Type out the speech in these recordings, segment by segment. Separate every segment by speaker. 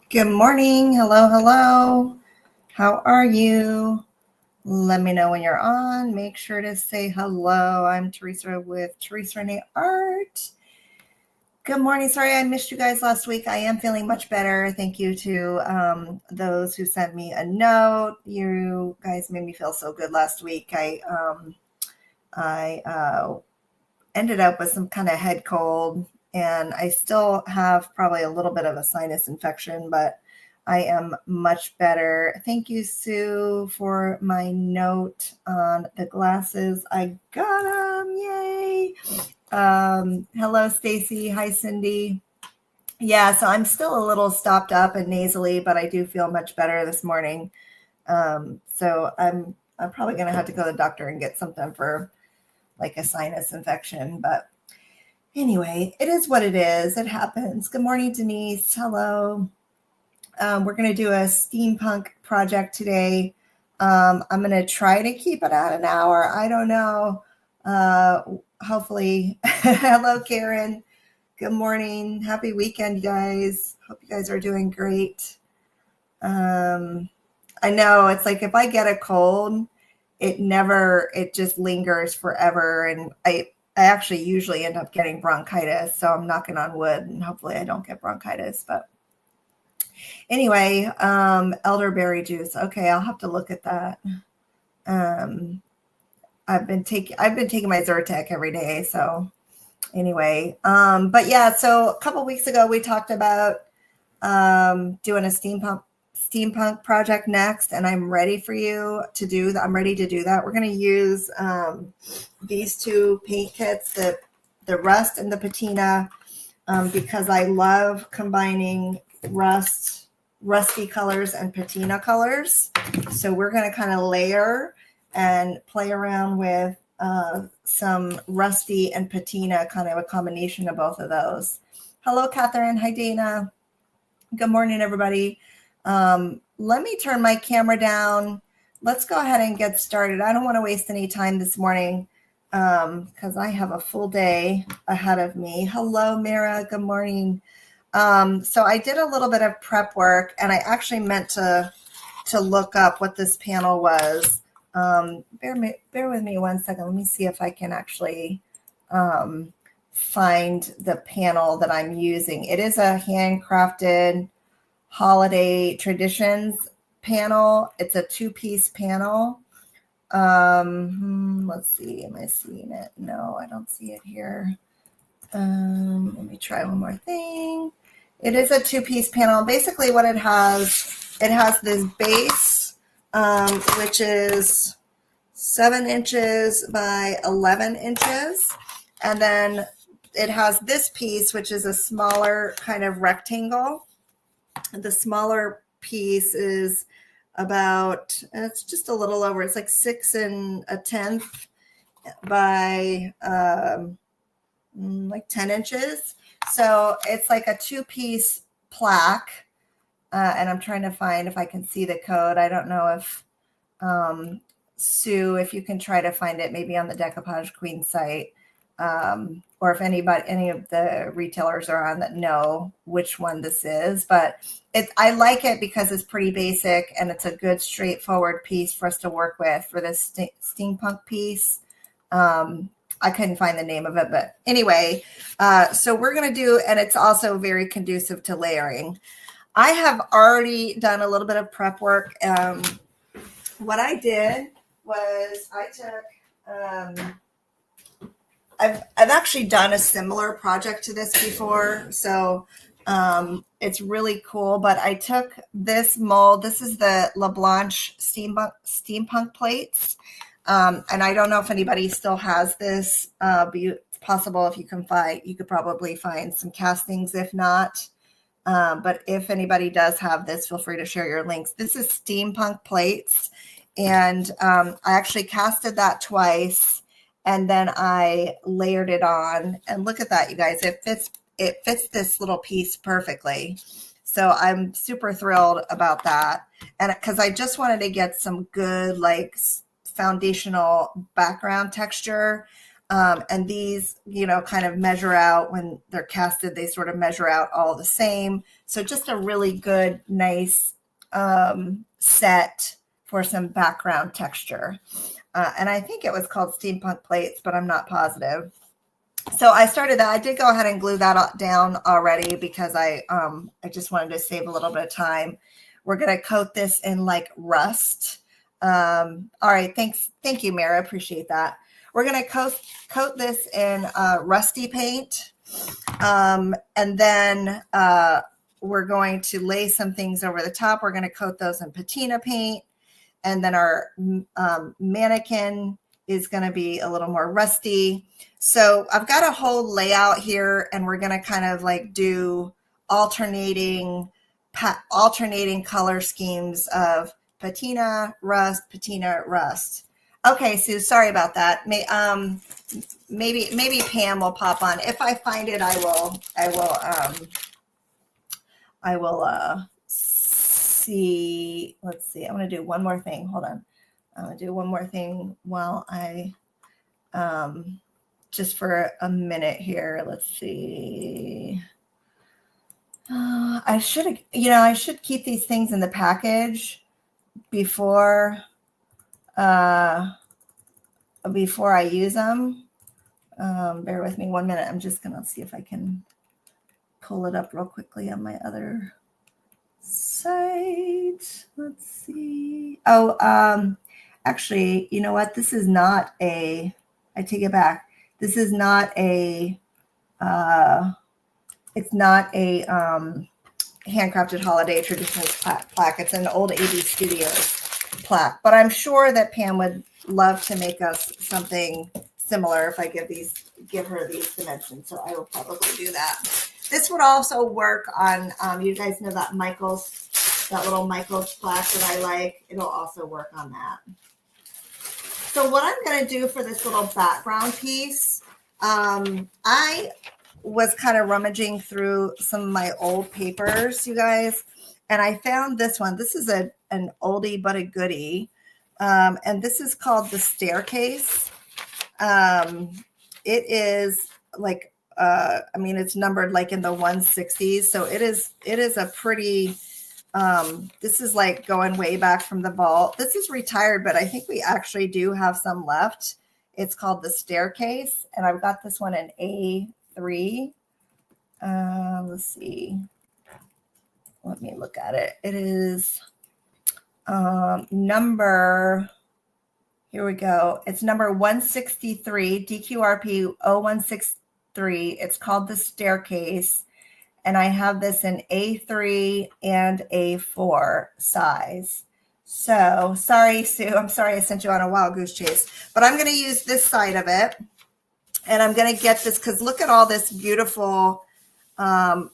Speaker 1: Good morning. Hello, hello. How are you? Let me know when you're on. Make sure to say hello. I'm Teresa with Teresa Rene Art. Good morning. Sorry I missed you guys last week. I am feeling much better. Thank you to those who sent me a note. You guys made me feel so good last week. I ended up with some kind of head cold, and I still have probably a little bit of a sinus infection, but I am much better. Thank you, Sue, for my note on the glasses. I got them. Yay. Hello, Stacy. Hi, Cindy. Yeah, so I'm still a little stopped up and nasally, but I do feel much better this morning. So I'm probably going to have to go to the doctor and get something for like a sinus infection, but anyway, it is what it is. It happens. Good morning, Denise. Hello. We're going to do a steampunk project today. I'm going to try to keep it at an hour. I don't know. Hopefully. Hello, Karen. Good morning. Happy weekend, guys. Hope you guys are doing great. I know it's like if I get a cold, it just lingers forever. And I actually usually end up getting bronchitis. So I'm knocking on wood and hopefully I don't get bronchitis. But anyway, elderberry juice. Okay, I'll have to look at that. I've been taking my Zyrtec every day. So anyway, but yeah, so a couple weeks ago we talked about doing a steampunk project next, and I'm ready for you to do that. I'm ready to do that. We're going to use these two paint kits, the rust and the patina, because I love combining rusty colors and patina colors. So we're going to kind of layer and play around with some rusty and patina, kind of a combination of both of those. Hello, Catherine. Hi, Dana. Good morning, everybody. Let me turn my camera down. Let's go ahead and get started. I don't want to waste any time this morning because I have a full day ahead of me. Hello, Mara. Good morning. So I did a little bit of prep work, and I actually meant to look up what this panel was. Bear with me 1 second. Let me see if I can actually find the panel that I'm using. It is a handcrafted holiday traditions panel. It's a 2-piece panel. Let's see. Am I seeing it? No, I don't see it here. Let me try one more thing. It is a 2-piece panel. Basically what it has this base, which is 7 inches by 11 inches. And then it has this piece, which is a smaller kind of rectangle. The smaller piece is about, it's just a little over, it's like 6 1/10 by like 10 inches. So it's like a 2-piece plaque. And I'm trying to find if I can see the code. I don't know if Sue, if you can try to find it maybe on the Decoupage Queen site, or if any of the retailers are on that know which one this is. But I like it because it's pretty basic and it's a good straightforward piece for us to work with for this steampunk piece. I couldn't find the name of it, but anyway, so we're going to do, and it's also very conducive to layering. I have already done a little bit of prep work. What I did was I took, I've actually done a similar project to this before, so it's really cool. But I took this mold. This is the La Blanche steampunk plates, and I don't know if anybody still has this. But it's possible if you can find, you could probably find some castings. If not, but if anybody does have this, feel free to share your links. This is steampunk plates, and I actually casted that twice. And then I layered it on, and look at that, you guys. It fits this little piece perfectly. So I'm super thrilled about that. And because I just wanted to get some good, like, foundational background texture. And these, kind of measure out when they're casted, they sort of measure out all the same. So just a really good, nice set for some background texture. And I think it was called Steampunk Plates, but I'm not positive. So I started that. I did go ahead and glue that down already because I just wanted to save a little bit of time. We're going to coat this in like rust. All right. Thank you, Mara. Appreciate that. We're going to coat this in rusty paint. And then we're going to lay some things over the top. We're going to coat those in patina paint. And then our mannequin is going to be a little more rusty. So I've got a whole layout here, and we're going to kind of like do alternating color schemes of patina, rust, patina, rust. Okay, Sue, sorry about that. Maybe Pam will pop on. If I find it, I will see. Let's see. I'm going to do one more thing. Hold on. I'm going to do one more thing while I just for a minute here. Let's see. I should keep these things in the package before I use them. Bear with me 1 minute. I'm just going to see if I can pull it up real quickly on my other site. Let's see. Oh, actually, you know what? This is not I take it back. This is not it's not a handcrafted holiday traditional plaque. It's an old AV Studios plaque, but I'm sure that Pam would love to make us something similar if I give her these dimensions. So I will probably do that. This would also work on, you guys know that little Michael's plaque that I like. It'll also work on that. So what I'm going to do for this little background piece, I was kind of rummaging through some of my old papers, you guys, and I found this one. This is an oldie but a goodie, and this is called The Staircase. It is like, it's numbered like in the 160s, so it is a pretty. This is like going way back from the vault. This is retired, but I think we actually do have some left. It's called The Staircase, and I've got this one in A3. Let's see. Let me look at it. It is number, here we go. It's number 163, DQRP 0163. It's called The Staircase. And I have this in A3 and A4 size. So sorry, Sue. I'm sorry I sent you on a wild goose chase. But I'm going to use this side of it. And I'm going to get this because look at all this beautiful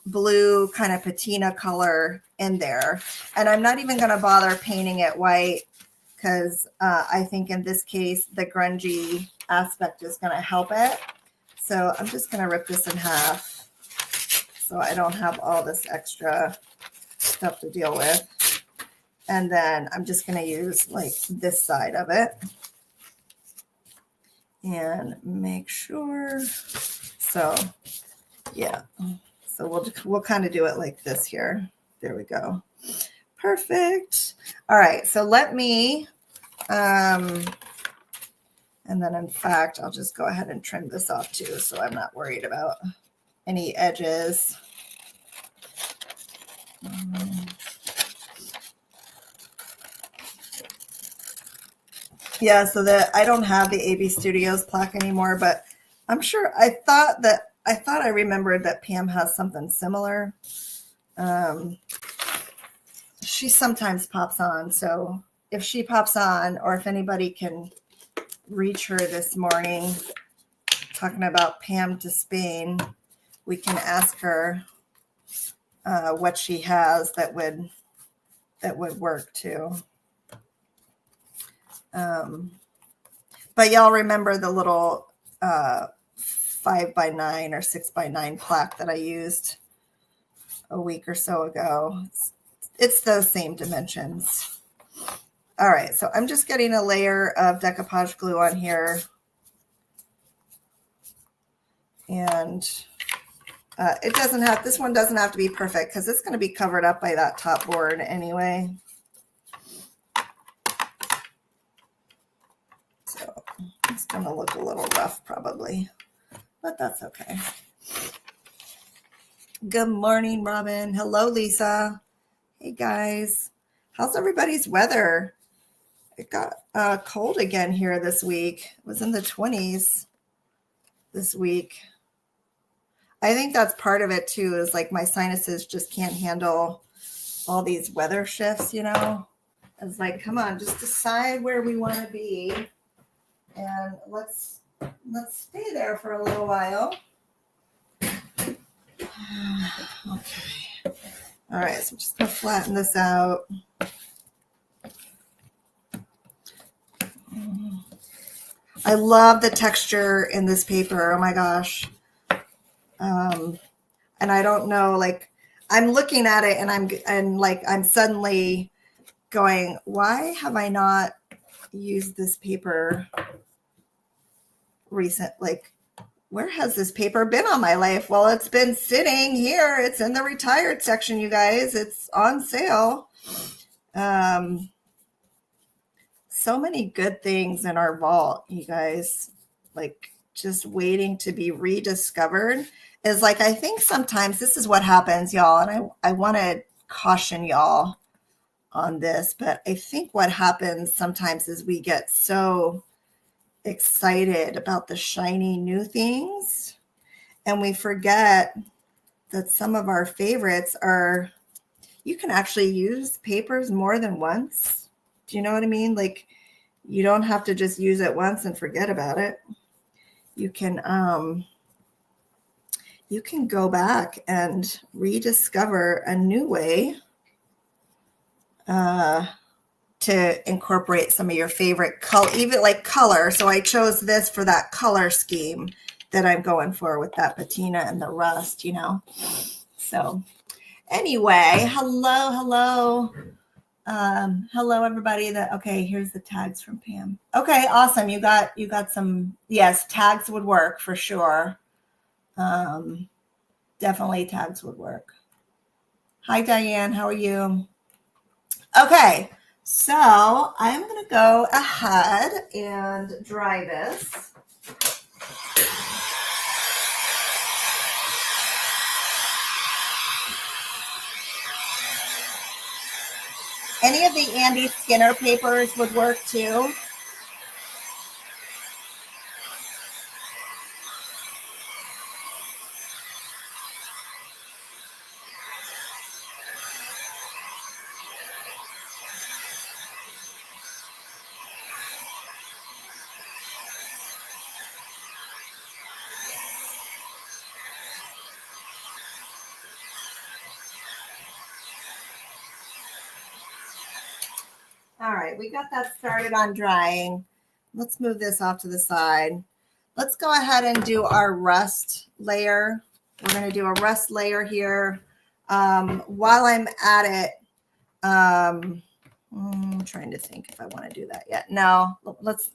Speaker 1: blue kind of patina color in there. And I'm not even going to bother painting it white because I think in this case, the grungy aspect is going to help it. So I'm just going to rip this in half so I don't have all this extra stuff to deal with. And then I'm just going to use like this side of it and make sure. So yeah, so we'll kind of do it like this here. There we go. Perfect. All right. So let me, and then in fact, I'll just go ahead and trim this off too. So I'm not worried about any edges. Yeah, so I don't have the AV Studios plaque anymore, but I'm sure I thought I remembered that Pam has something similar. She sometimes pops on, so if she pops on, or if anybody can reach her this morning, talking about Pam to Spain, we can ask her what she has that would work too. But y'all remember the little 5x9 or 6x9 plaque that I used a week or so ago? It's those same dimensions. All right, so I'm just getting a layer of decoupage glue on here. And it doesn't have, this one doesn't have to be perfect because it's going to be covered up by that top board anyway. So it's going to look a little rough probably, but that's okay. Good morning, Robin. Hello, Lisa. Hey, guys. How's everybody's weather? It got cold again here this week. It was in the 20s this week. I think that's part of it, too, is like my sinuses just can't handle all these weather shifts, you know? It's like, come on, just decide where we want to be. And let's stay there for a little while. Okay. All right, so I'm just going to flatten this out. I love the texture in this paper. Oh my gosh. And I don't know, like, I'm looking at it and I'm suddenly going, why have I not used this paper like, where has this paper been all my life? Well, it's been sitting here. It's in the retired section, you guys. It's on sale. So many good things in our vault, you guys, like just waiting to be rediscovered. Is like, I think sometimes this is what happens, y'all. And I want to caution y'all on this, but I think what happens sometimes is we get so excited about the shiny new things and we forget that some of our favorites are, you can actually use papers more than once. Do you know what I mean? Like, you don't have to just use it once and forget about it. You can go back and rediscover a new way to incorporate some of your favorite color, even like color. So I chose this for that color scheme that I'm going for with that patina and the rust, you know. So anyway, hello everybody. Okay, here's the tags from Pam. Okay, awesome. You got some, yes, tags would work for sure. Definitely tags would work. Hi, Diane. How are you? Okay, so I'm going to go ahead and dry this. Any of the Andy Skinner papers would work too. All right, we got that started on drying. Let's move this off to the side. Let's go ahead and do our rust layer. We're going to do a rust layer here. While I'm at it, I'm trying to think if I want to do that yet. No, let's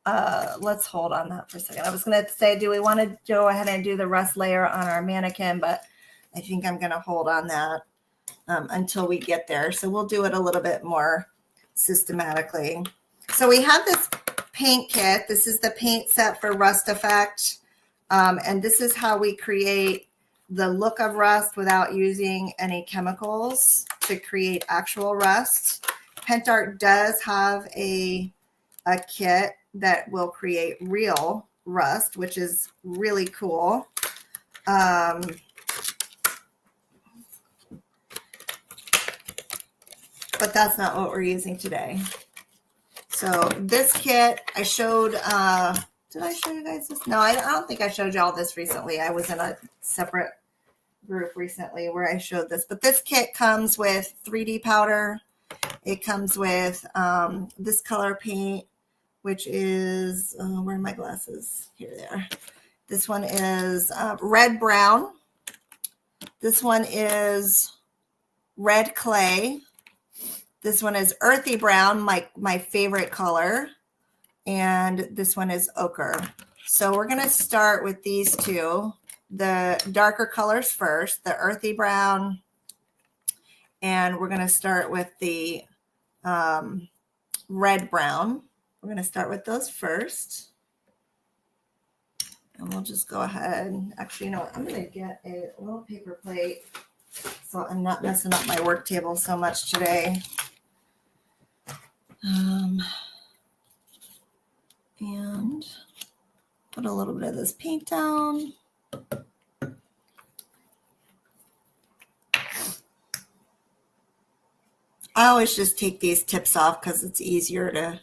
Speaker 1: hold on that for a second. I was going to say, do we want to go ahead and do the rust layer on our mannequin? But I think I'm going to hold on that until we get there. So we'll do it a little bit more systematically. So we have this paint kit. This is the paint set for Rust Effect. And this is how we create the look of rust without using any chemicals to create actual rust. Pentart does have a kit that will create real rust, which is really cool. But that's not what we're using today. So this kit, I showed, did I show you guys this? No, I don't think I showed y'all this recently. I was in a separate group recently where I showed this. But this kit comes with 3D powder. It comes with this color paint, which is, where are my glasses? Here they are. This one is red brown. This one is red clay. This one is earthy brown, my favorite color. And this one is ochre. So we're going to start with these two. the darker colors first, the earthy brown, and we're going to start with the red brown. We're going to start with those first. And we'll just go ahead. Actually, you know what? I'm going to get a little paper plate so I'm not messing up my work table so much today. And put a little bit of this paint down. I always just take these tips off because it's easier to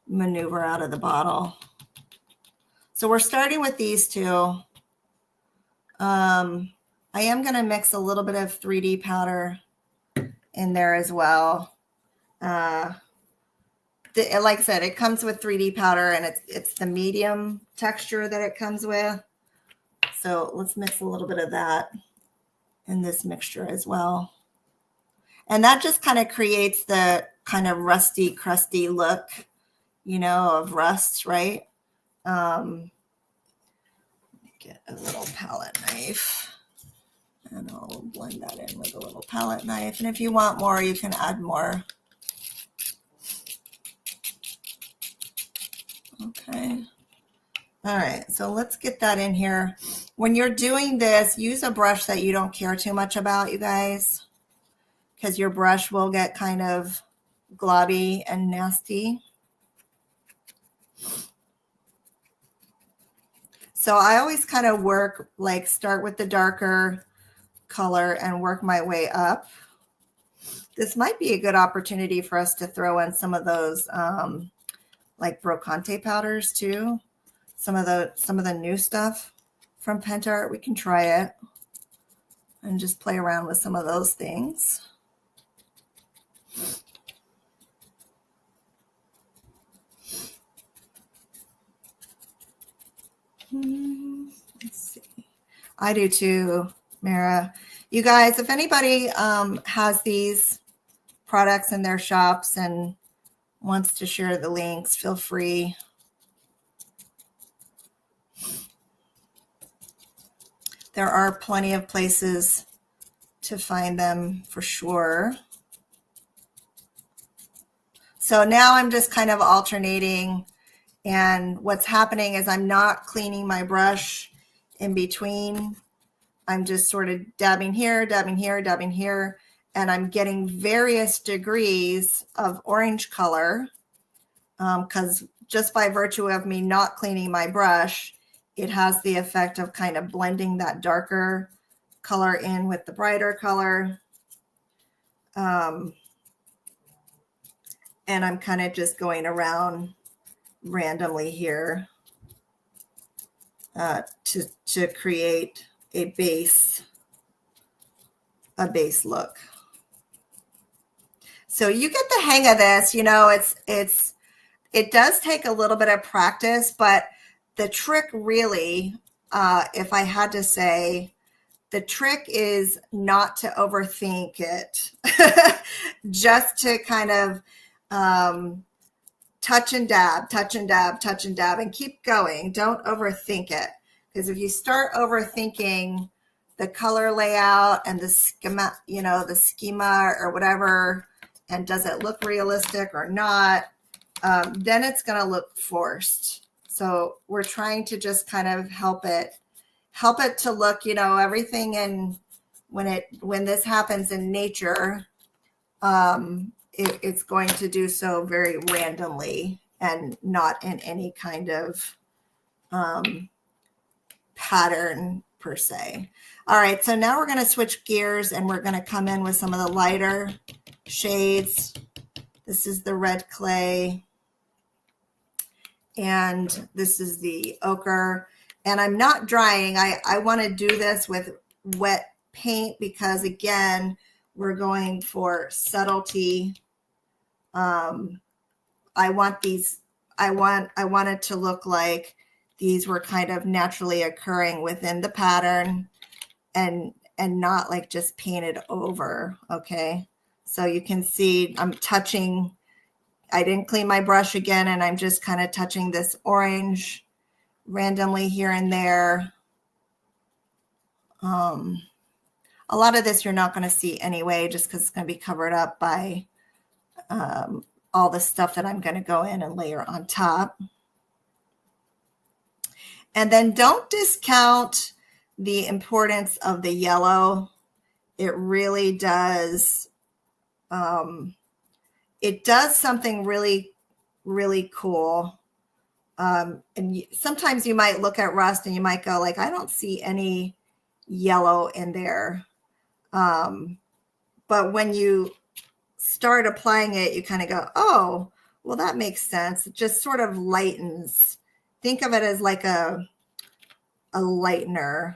Speaker 1: maneuver out of the bottle. So we're starting with these two. I am going to mix a little bit of 3D powder in there as well. Like I said, it comes with 3D powder, and it's the medium texture that it comes with. So let's mix a little bit of that in this mixture as well. And that just kind of creates the kind of rusty, crusty look, you know, of rust, right? Get a little palette knife, and I'll blend that in with a little palette knife. And if you want more, you can add more. Okay. All right, so let's get that in here. When you're doing this, use a brush that you don't care too much about, you guys, because your brush will get kind of globby and nasty. So I always kind of work, like start with the darker color and work my way up. This might be a good opportunity for us to throw in some of those like brocante powders too. Some of the new stuff from Pentart. We can try it and just play around with some of those things. Let's see. I do too, Mara. You guys, if anybody has these products in their shops and wants to share the links, feel free. There are plenty of places to find them for sure. So now I'm just kind of alternating, and what's happening is I'm not cleaning my brush in between. I'm just sort of dabbing here, dabbing here, dabbing here, and I'm getting various degrees of orange color because just by virtue of me not cleaning my brush, it has the effect of kind of blending that darker color in with the brighter color. And I'm kind of just going around randomly here to create a base look. So you get the hang of this. You know, it does take a little bit of practice, but the trick really, if I had to say, the trick is not to overthink it, just to kind of touch and dab, touch and dab, touch and dab, and keep going. Don't overthink it, because if you start overthinking the color layout and the schema, you know, the schema or whatever, and does it look realistic or not, then it's going to look forced. So we're trying to just kind of help it to look, you know, everything. And when this happens in nature, it's going to do so very randomly and not in any kind of pattern per se. All right, so now we're going to switch gears and we're going to come in with some of the lighter shades. This is the red clay, and this is the ochre. And I'm not drying. I want to do this with wet paint because, again, we're going for subtlety. I want it to look like these were kind of naturally occurring within the pattern and not like just painted over. Okay. So you can see I'm touching, I didn't clean my brush again, and I'm just kind of touching this orange randomly here and there. A lot of this you're not going to see anyway, just because it's going to be covered up by all the stuff that I'm going to go in and layer on top. And then don't discount the importance of the yellow. It really does. It does something really, really cool. And sometimes you might look at rust and you might go like, I don't see any yellow in there. But when you start applying it, you kind of go, oh, well, that makes sense. It just sort of lightens. Think of it as like a lightener.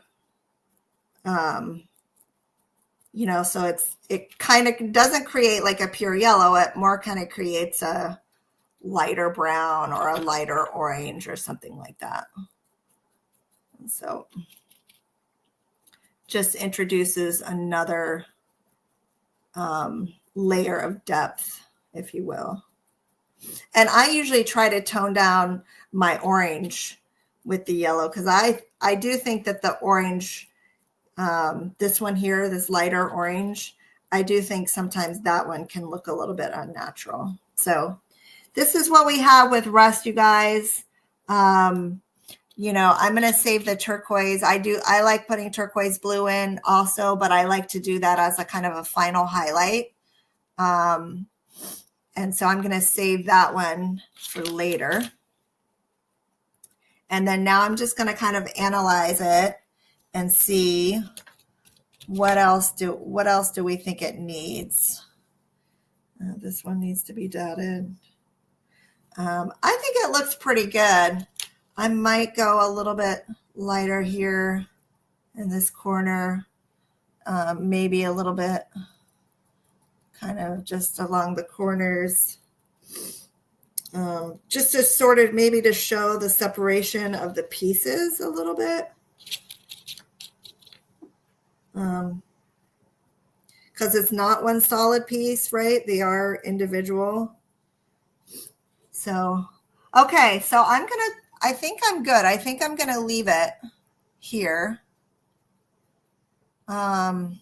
Speaker 1: You know, so it kind of doesn't create like a pure yellow. It more kind of creates a lighter brown or a lighter orange or something like that. And so just introduces another layer of depth, if you will. And I usually try to tone down my orange with the yellow because I do think that the orange, this one here, this lighter orange, I do think sometimes that one can look a little bit unnatural. So this is what we have with rust, you guys. You know, I'm going to save the turquoise. I like putting turquoise blue in also, but I like to do that as a kind of a final highlight. And so I'm going to save that one for later. And then now I'm just going to kind of analyze it and see what else do we think it needs. This one needs to be dotted. I think it looks pretty good. I might go a little bit lighter here in this corner, maybe a little bit kind of just along the corners, just to sort of maybe to show the separation of the pieces a little bit. Because it's not one solid piece, right? They are individual. So, okay, so I think I'm good. I think I'm gonna leave it here. And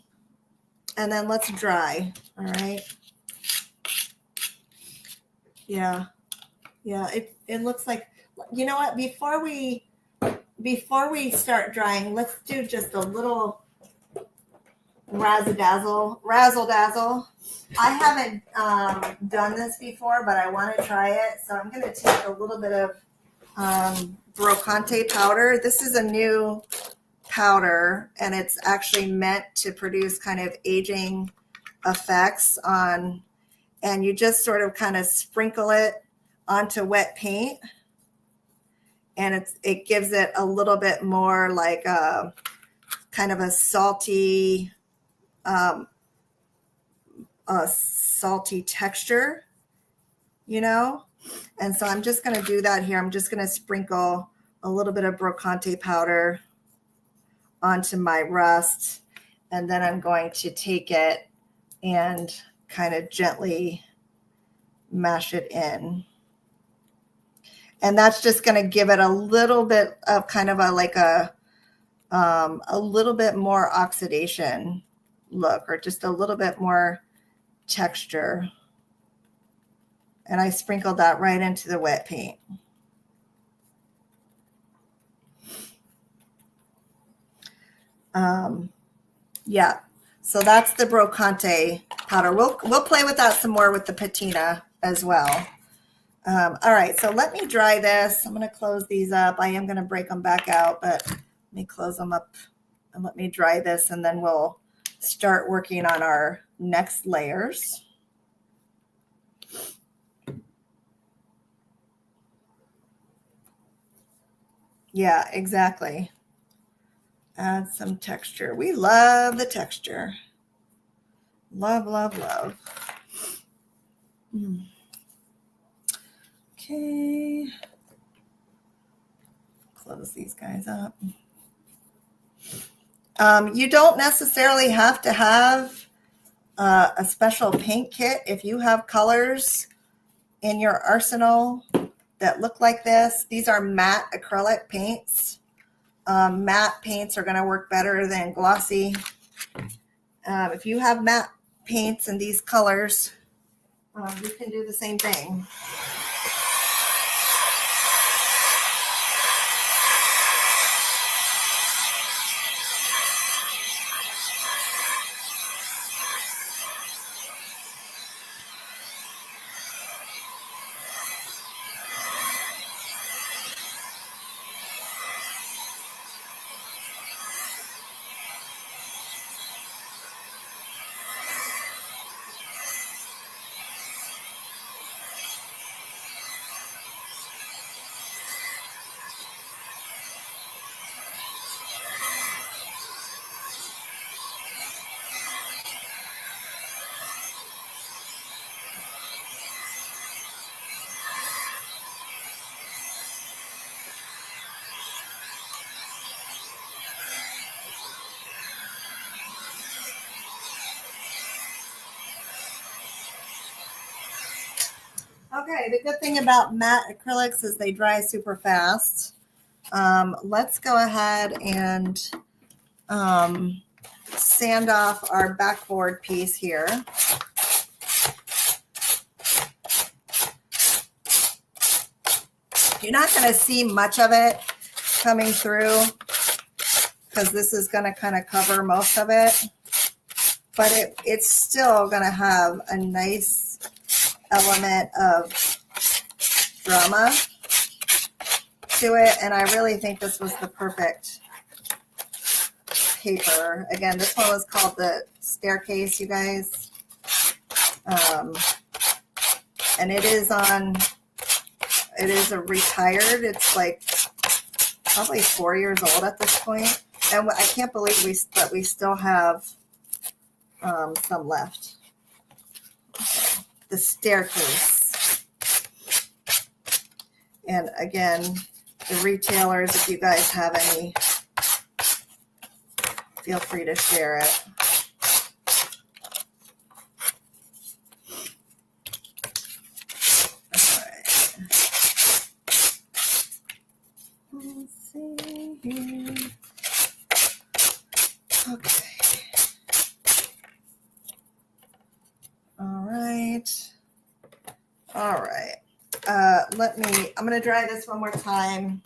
Speaker 1: then let's dry, all right? Yeah, it looks like, you know what, before we start drying, let's do just a little razzle dazzle. I haven't done this before, but I want to try it. So I'm going to take a little bit of brocante powder. This is a new powder, and it's actually meant to produce kind of aging effects on, and you just sort of kind of sprinkle it onto wet paint, and it gives it a little bit more like a kind of a salty texture, you know. And so I'm just going to do that here. I'm just going to sprinkle a little bit of brocante powder onto my rust, and then I'm going to take it and kind of gently mash it in. And that's just going to give it a little bit of kind of a little bit more oxidation look, or just a little bit more texture. And I sprinkled that right into the wet paint. Yeah, so that's the brocante powder. We'll play with that some more with the patina as well. All right, so let me dry this. I'm going to close these up. I am going to break them back out, but let me close them up and let me dry this, and then we'll start working on our next layers. Yeah, exactly. Add some texture. We love the texture. Love, love, love. Okay. Close these guys up. You don't necessarily have to have a special paint kit. If you have colors in your arsenal that look like this, these are matte acrylic paints. Matte paints are going to work better than glossy. If you have matte paints in these colors, you can do the same thing. Okay, the good thing about matte acrylics is they dry super fast. Let's go ahead and sand off our backboard piece here. You're not going to see much of it coming through because this is going to kind of cover most of it, but it's still going to have a nice element of drama to it, and I really think this was the perfect paper. Again, this one was called the Staircase, you guys, and it is a retired. It's like probably 4 years old at this point, and I can't believe that we still have some left. Okay. The Staircase. And again, the retailers, if you guys have any, feel free to share it. All right. Let's see here. Okay. All right. All right. I'm going to dry this one more time.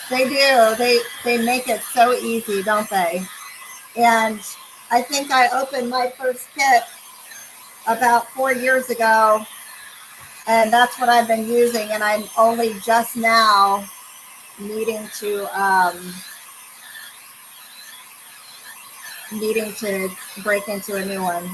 Speaker 1: They do. They make it so easy, don't they? And I think I opened my first kit about 4 years ago, and that's what I've been using, and I'm only just now needing to break into a new one.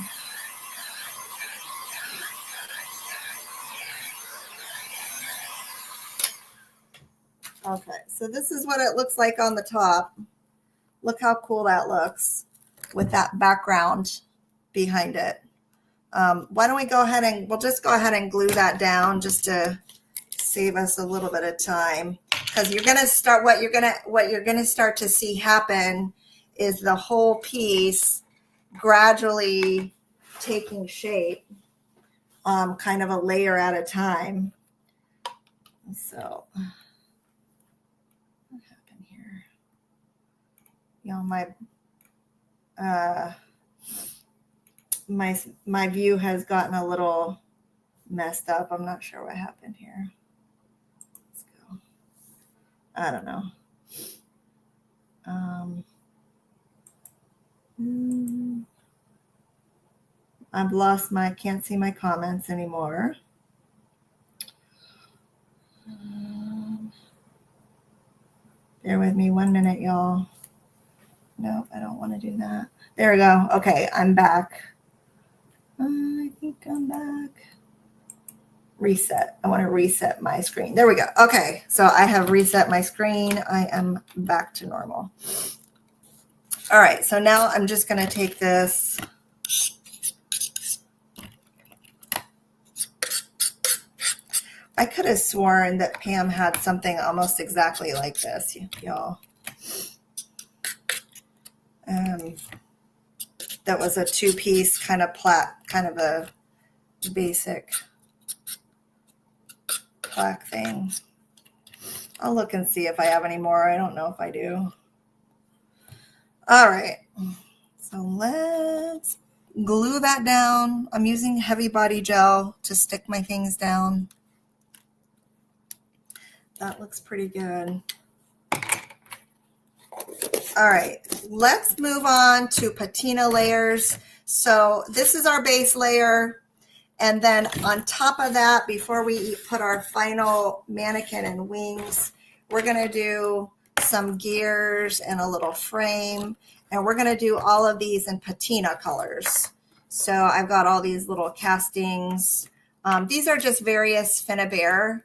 Speaker 1: Okay, so this is what it looks like on the top. Look how cool that looks with that background behind it. Why don't we go ahead and we'll just go ahead and glue that down just to save us a little bit of time, because you're going to start what you're going to start to see happen is the whole piece gradually taking shape, kind of a layer at a time. So what happened here? You know, my view has gotten a little messed up. I'm not sure what happened here. Let's go. I don't know. I've lost can't see my comments anymore. Bear with me 1 minute, y'all. No, I don't want to do that. There we go. Okay, I'm back. I think I'm back. Reset. I want to reset my screen. There we go. Okay, so I have reset my screen. I am back to normal. All right, so now I'm just going to take this. I could have sworn that Pam had something almost exactly like this, y'all. That was a two-piece kind of basic plaque thing. I'll look and see if I have any more. I don't know if I do. All right. So let's glue that down. I'm using heavy body gel to stick my things down. That looks pretty good. All right, let's move on to patina layers. So this is our base layer. And then on top of that, before we put our final mannequin and wings, we're gonna do some gears and a little frame. And we're gonna do all of these in patina colors. So I've got all these little castings. These are just various Finnabair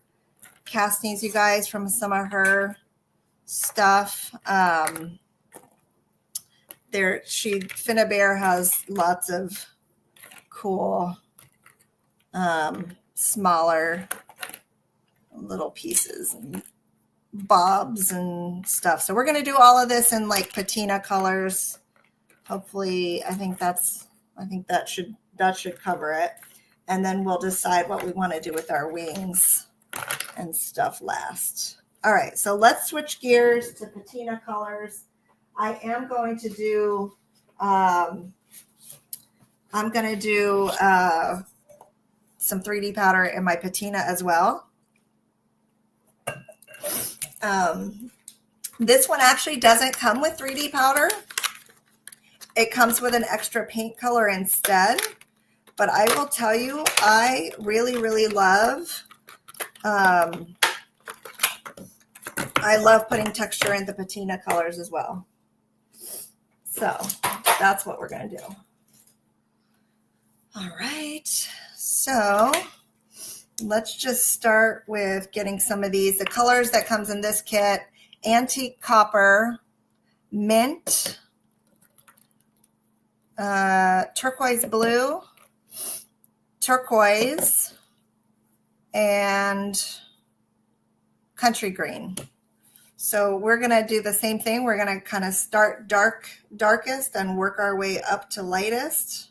Speaker 1: castings, you guys, from some of her stuff. Finnabair has lots of cool smaller little pieces and bobs and stuff. So we're going to do all of this in like patina colors. Hopefully, I think that should cover it. And then we'll decide what we want to do with our wings and stuff last. All right, so let's switch gears to patina colors. I am going to do, some 3D powder in my patina as well. This one actually doesn't come with 3D powder. It comes with an extra paint color instead. But I will tell you, I really, really love, I love putting texture in the patina colors as well. So that's what we're going to do. All right. So let's just start with getting some of these. The colors that comes in this kit: antique copper, mint, turquoise blue, turquoise, and country green. So we're going to do the same thing. We're going to kind of start darkest and work our way up to lightest.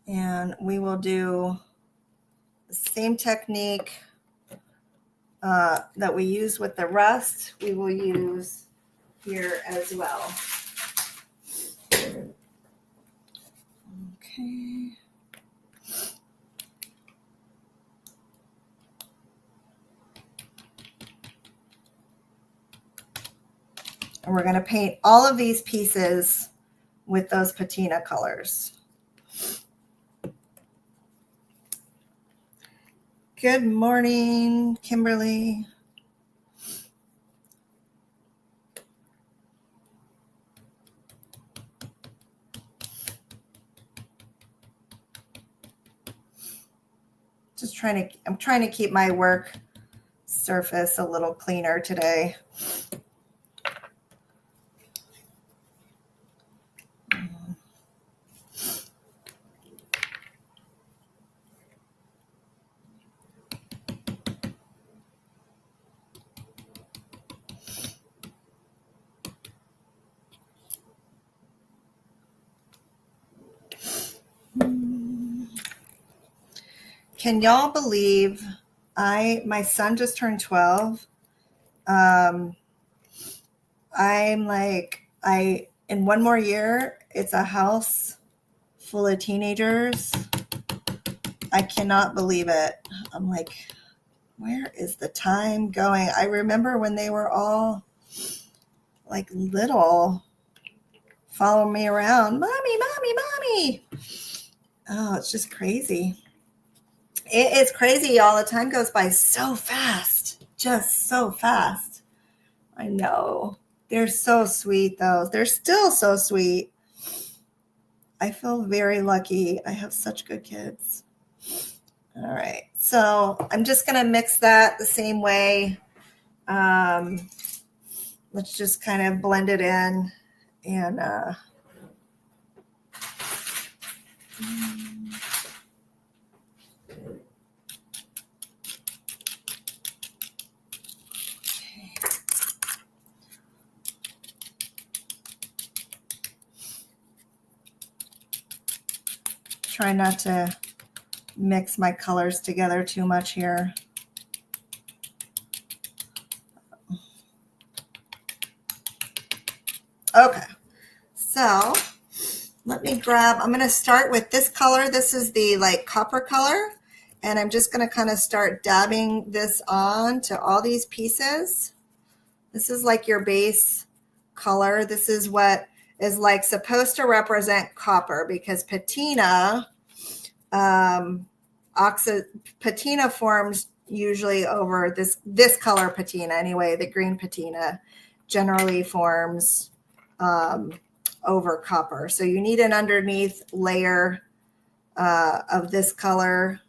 Speaker 1: And we will do the same technique that we use with the rust. We will use here as well. Okay. And we're going to paint all of these pieces with those patina colors. Good morning, Kimberly. I'm trying to keep my work surface a little cleaner today. Can y'all believe my son just turned 12? I'm like, in one more year, it's a house full of teenagers. I cannot believe it. I'm like, where is the time going? I remember when they were all like little, following me around. Mommy, mommy, mommy. Oh, it's just crazy. It is crazy, y'all. The time goes by so fast. Just so fast. I know. They're so sweet, though. They're still so sweet. I feel very lucky. I have such good kids. All right. So I'm just going to mix that the same way. Let's just kind of blend it in and try not to mix my colors together too much here. Okay, so let me grab, I'm going to start with this color. This is the like copper color, and I'm just going to kind of start dabbing this on to all these pieces. This is like your base color. This is what is like supposed to represent copper, because patina, patina forms usually over this color patina anyway. The green patina generally forms over copper. So you need an underneath layer of this color.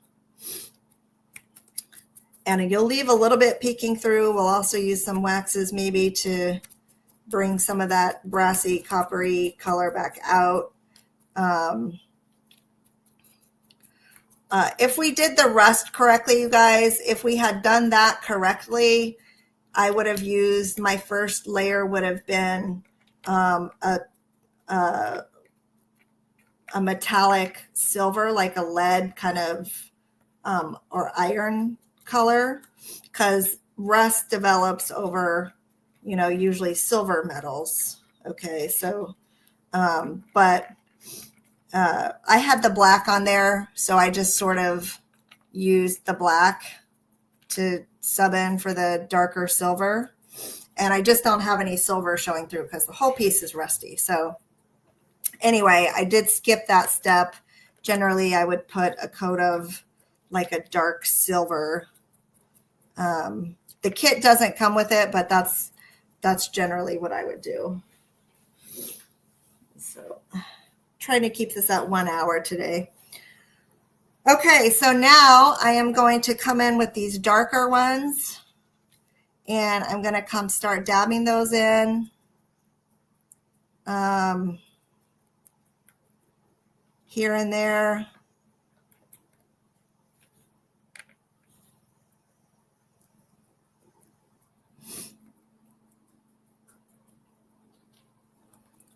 Speaker 1: And you'll leave a little bit peeking through. We'll also use some waxes maybe to bring some of that brassy, coppery color back out. If we did the rust correctly, you guys, if we had done that correctly, I would have used, my first layer would have been a metallic silver, like a lead kind of or iron color, because rust develops over, you know, usually silver metals. Okay, so but I had the black on there, so I just sort of used the black to sub in for the darker silver. And I just don't have any silver showing through because the whole piece is rusty. So anyway, I did skip that step. Generally, I would put a coat of like a dark silver. The kit doesn't come with it, but that's generally what I would do. So trying to keep this at 1 hour today. Okay, so now I am going to come in with these darker ones, and I'm going to come start dabbing those in. Here and there.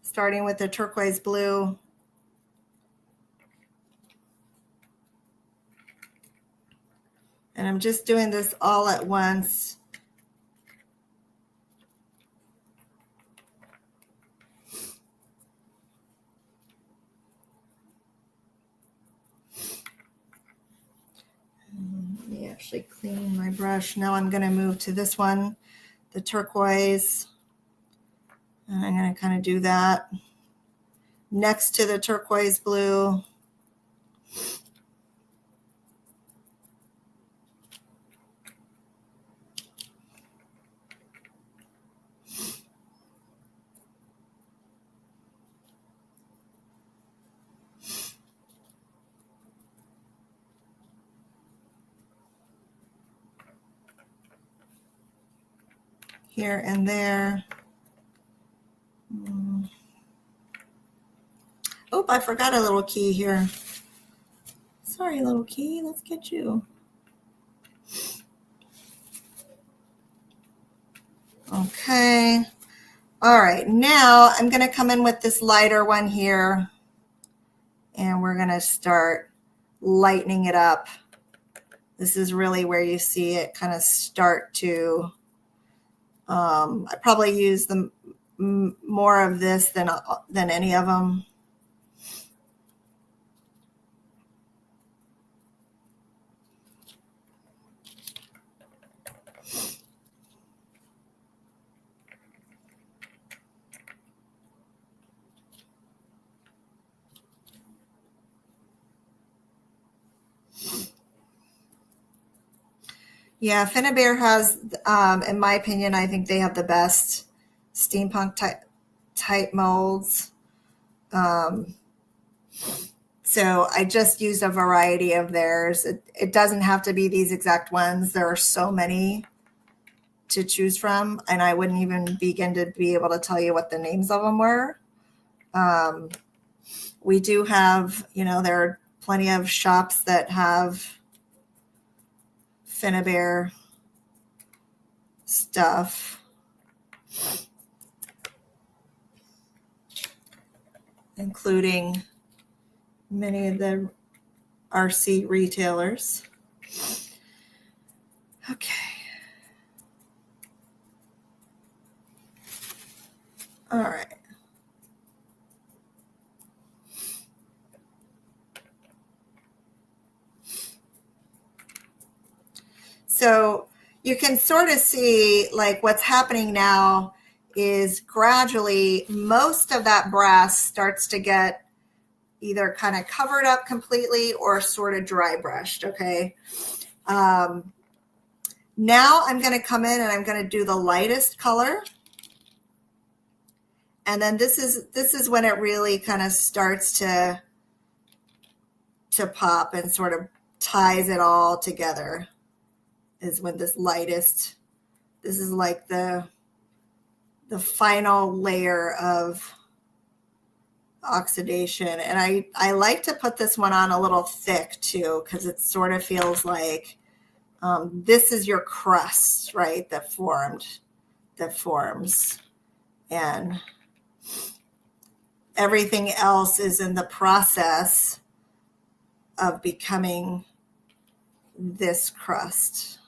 Speaker 1: Starting with the turquoise blue. And I'm just doing this all at once. Let me actually clean my brush. Now I'm going to move to this one, the turquoise. And I'm going to kind of do that next to the turquoise blue. Here and there. Oh, I forgot a little key here. Sorry, little key. Let's get you. Okay. All right. Now I'm going to come in with this lighter one here, and we're going to start lightening it up. This is really where you see it kind of start to, I probably use the more of this than any of them. Yeah, Finnabair has, in my opinion, I think they have the best steampunk type molds. So I just used a variety of theirs. It doesn't have to be these exact ones. There are so many to choose from, and I wouldn't even begin to be able to tell you what the names of them were. We do have, you know, there are plenty of shops that have Finnabair stuff. Including many of the RC retailers. Okay. All right. So you can sort of see like what's happening now is gradually most of that brass starts to get either kind of covered up completely or sort of dry brushed. Okay. Now I'm going to come in and I'm going to do the lightest color. And then this is when it really kind of starts to pop and sort of ties it all together, is when this lightest, this is like the final layer of oxidation. And I like to put this one on a little thick too, because it sort of feels like this is your crust, right? That forms. And everything else is in the process of becoming this crust.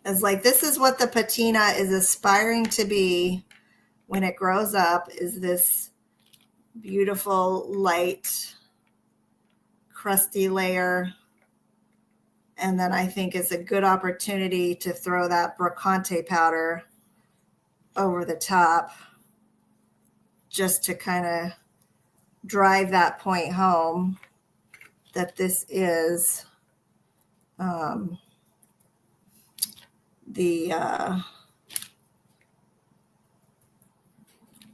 Speaker 1: It's like, this is what the patina is aspiring to be when it grows up, is this beautiful, light, crusty layer. And then I think it's a good opportunity to throw that brocante powder over the top, just to kind of drive that point home that this is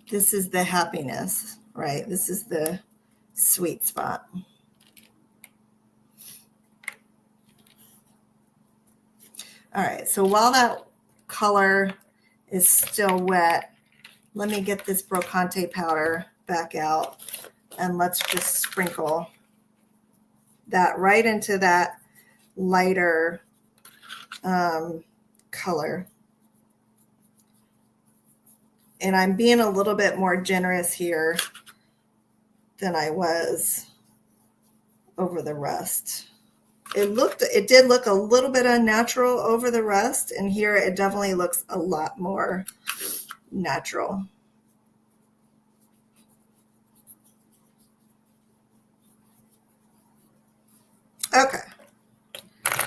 Speaker 1: this is the happiness, right? This is the sweet spot. All right, so while that color is still wet, let me get this brocante powder back out, and let's just sprinkle that right into that lighter color. And I'm being a little bit more generous here than I was over the rest. It did look a little bit unnatural over the rest, and here it definitely looks a lot more natural. Okay,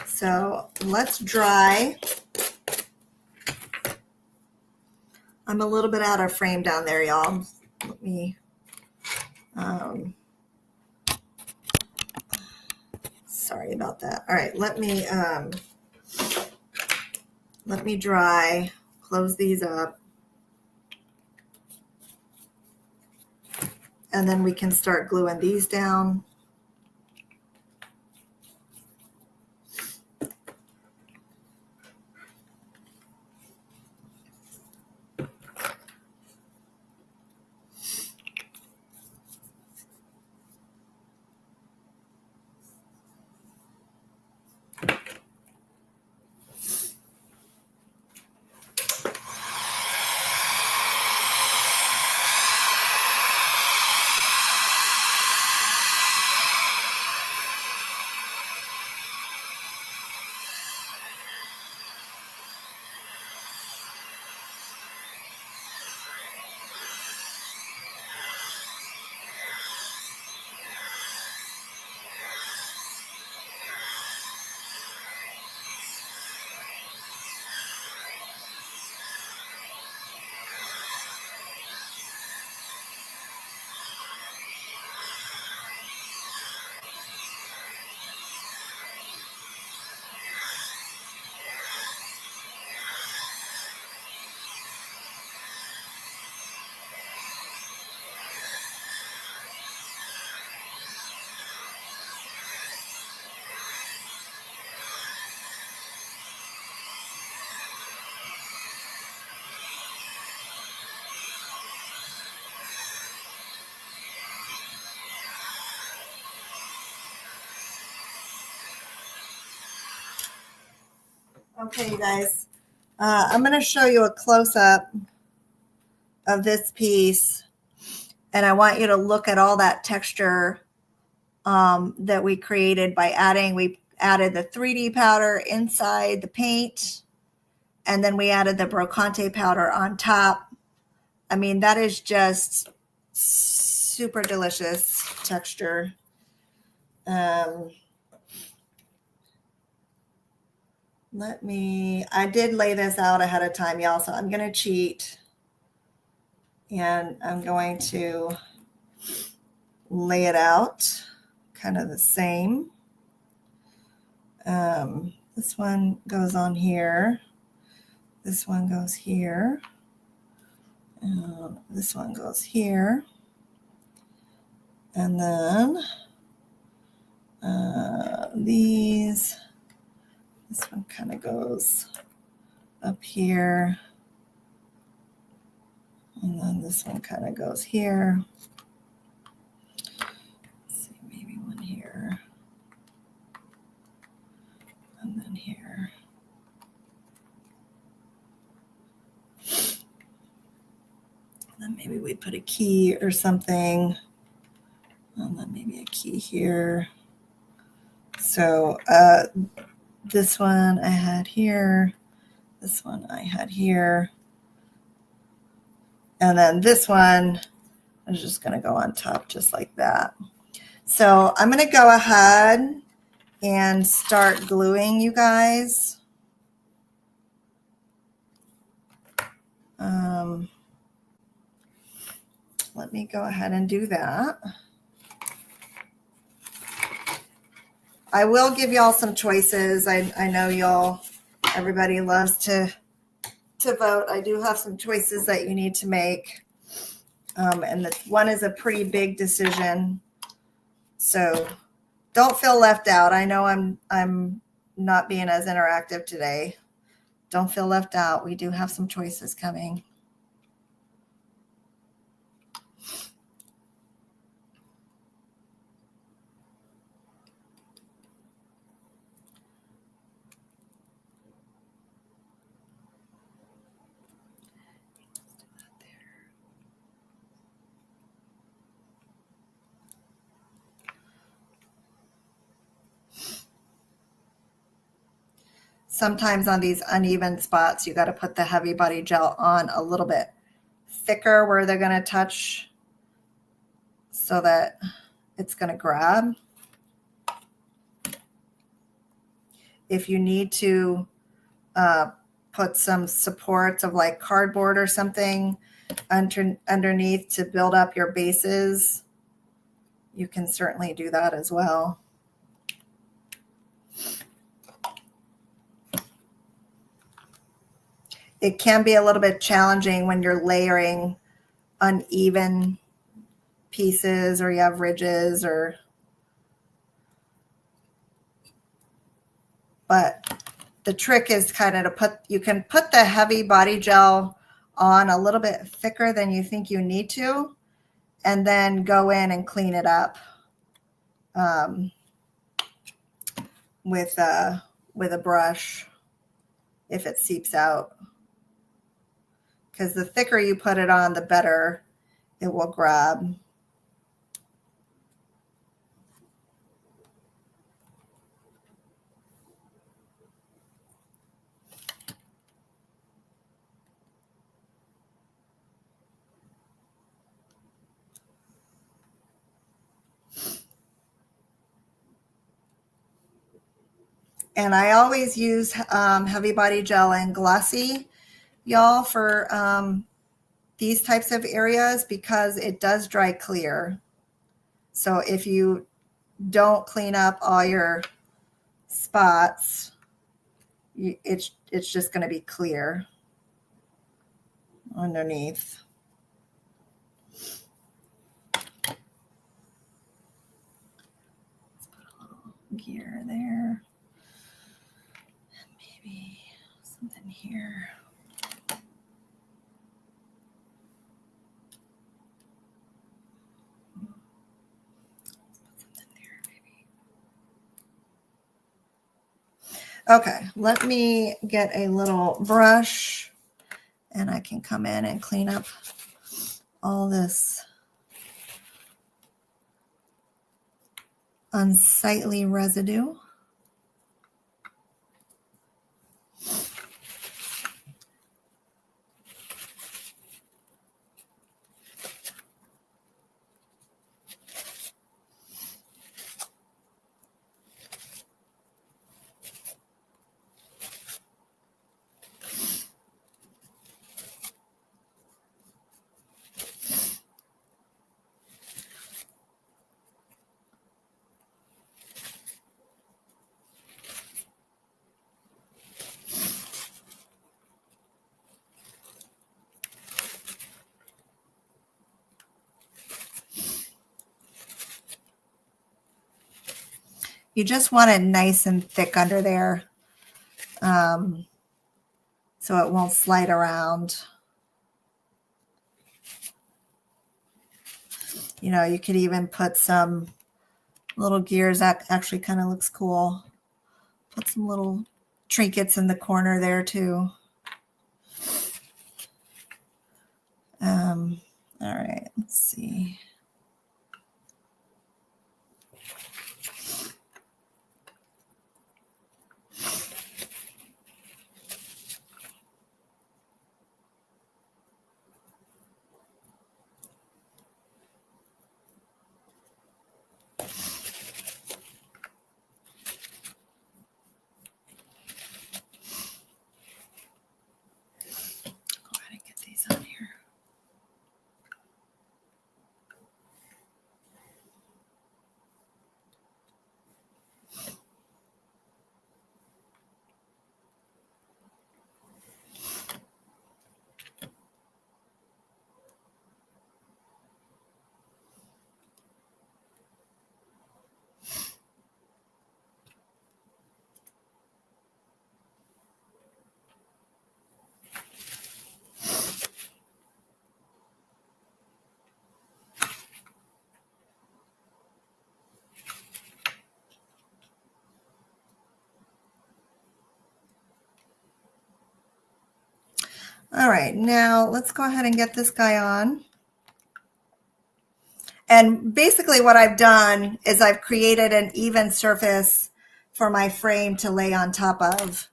Speaker 1: so let's dry. I'm a little bit out of frame down there, y'all. Let me sorry about that. All right, let me dry, close these up, and then we can start gluing these down. Okay, you guys, I'm going to show you a close-up of this piece, and I want you to look at all that texture that we created by we added the 3D powder inside the paint, and then we added the brocante powder on top. I mean, that is just super delicious texture. I did lay this out ahead of time, y'all, so I'm going to cheat. And I'm going to lay it out kind of the same. This one goes on here. This one goes here. This one goes here. And then this one kind of goes up here. And then this one kind of goes here. Let's see, maybe one here. And then here. And then maybe we put a key or something. And then maybe a key here. So this one I had here. This one I had here. And then this one is just going to go on top just like that. So I'm going to go ahead and start gluing, you guys. Let me go ahead and do that. I will give y'all some choices. I know everybody loves to vote. I do have some choices that you need to make. And this one is a pretty big decision. So don't feel left out. I know I'm not being as interactive today. Don't feel left out. We do have some choices coming. Sometimes on these uneven spots, you got to put the heavy body gel on a little bit thicker where they're going to touch so that it's going to grab. If you need to put some supports of like cardboard or something underneath to build up your bases, you can certainly do that as well. It can be a little bit challenging when you're layering uneven pieces or you have ridges but the trick is kind of you can put the heavy body gel on a little bit thicker than you think you need to, and then go in and clean it up with a brush if it seeps out. Because the thicker you put it on, the better it will grab. And I always use heavy body gel and glossy, y'all, for these types of areas because it does dry clear. So if you don't clean up all your spots, it's just going to be clear underneath. Let's put a little gear there. And maybe something here. Okay, let me get a little brush and I can come in and clean up all this unsightly residue. You just want it nice and thick under there, so it won't slide around. You know, you could even put some little gears. That actually kind of looks cool. Put some little trinkets in the corner there too. All right, let's see. All right, now let's go ahead and get this guy on. And basically what I've done is I've created an even surface for my frame to lay on top of.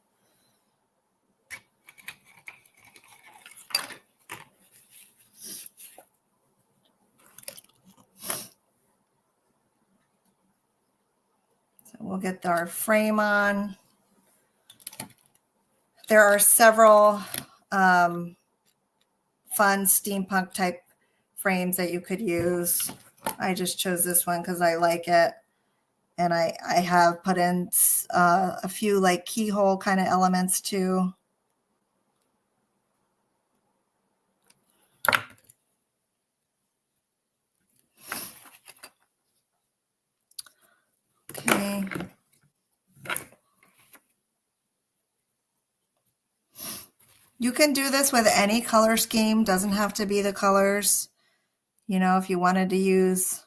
Speaker 1: So we'll get our frame on. There are several fun steampunk type frames that you could use. I just chose this one because I like it. And I have put in a few like keyhole kind of elements too. Okay. You can do this with any color scheme, doesn't have to be the colors. You know, if you wanted to use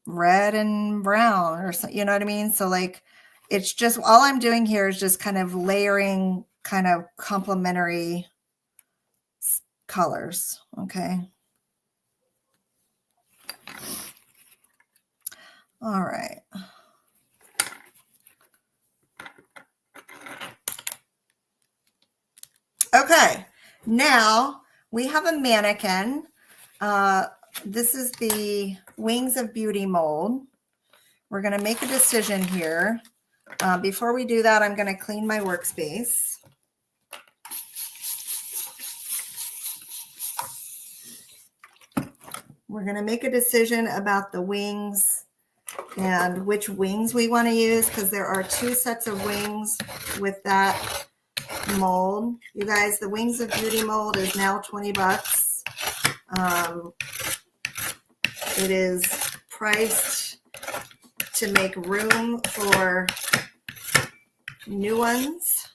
Speaker 1: red and brown or something, you know what I mean? So like, it's just, all I'm doing here is just kind of layering kind of complementary colors. Okay. All right. Okay. Now we have a mannequin. This is the Wings of Beauty mold. We're going to make a decision here. Before we do that, I'm going to clean my workspace. We're going to make a decision about the wings and which wings we want to use, because there are two sets of wings with that mold. You guys, the Wings of Beauty mold is now 20 bucks. It is priced to make room for new ones.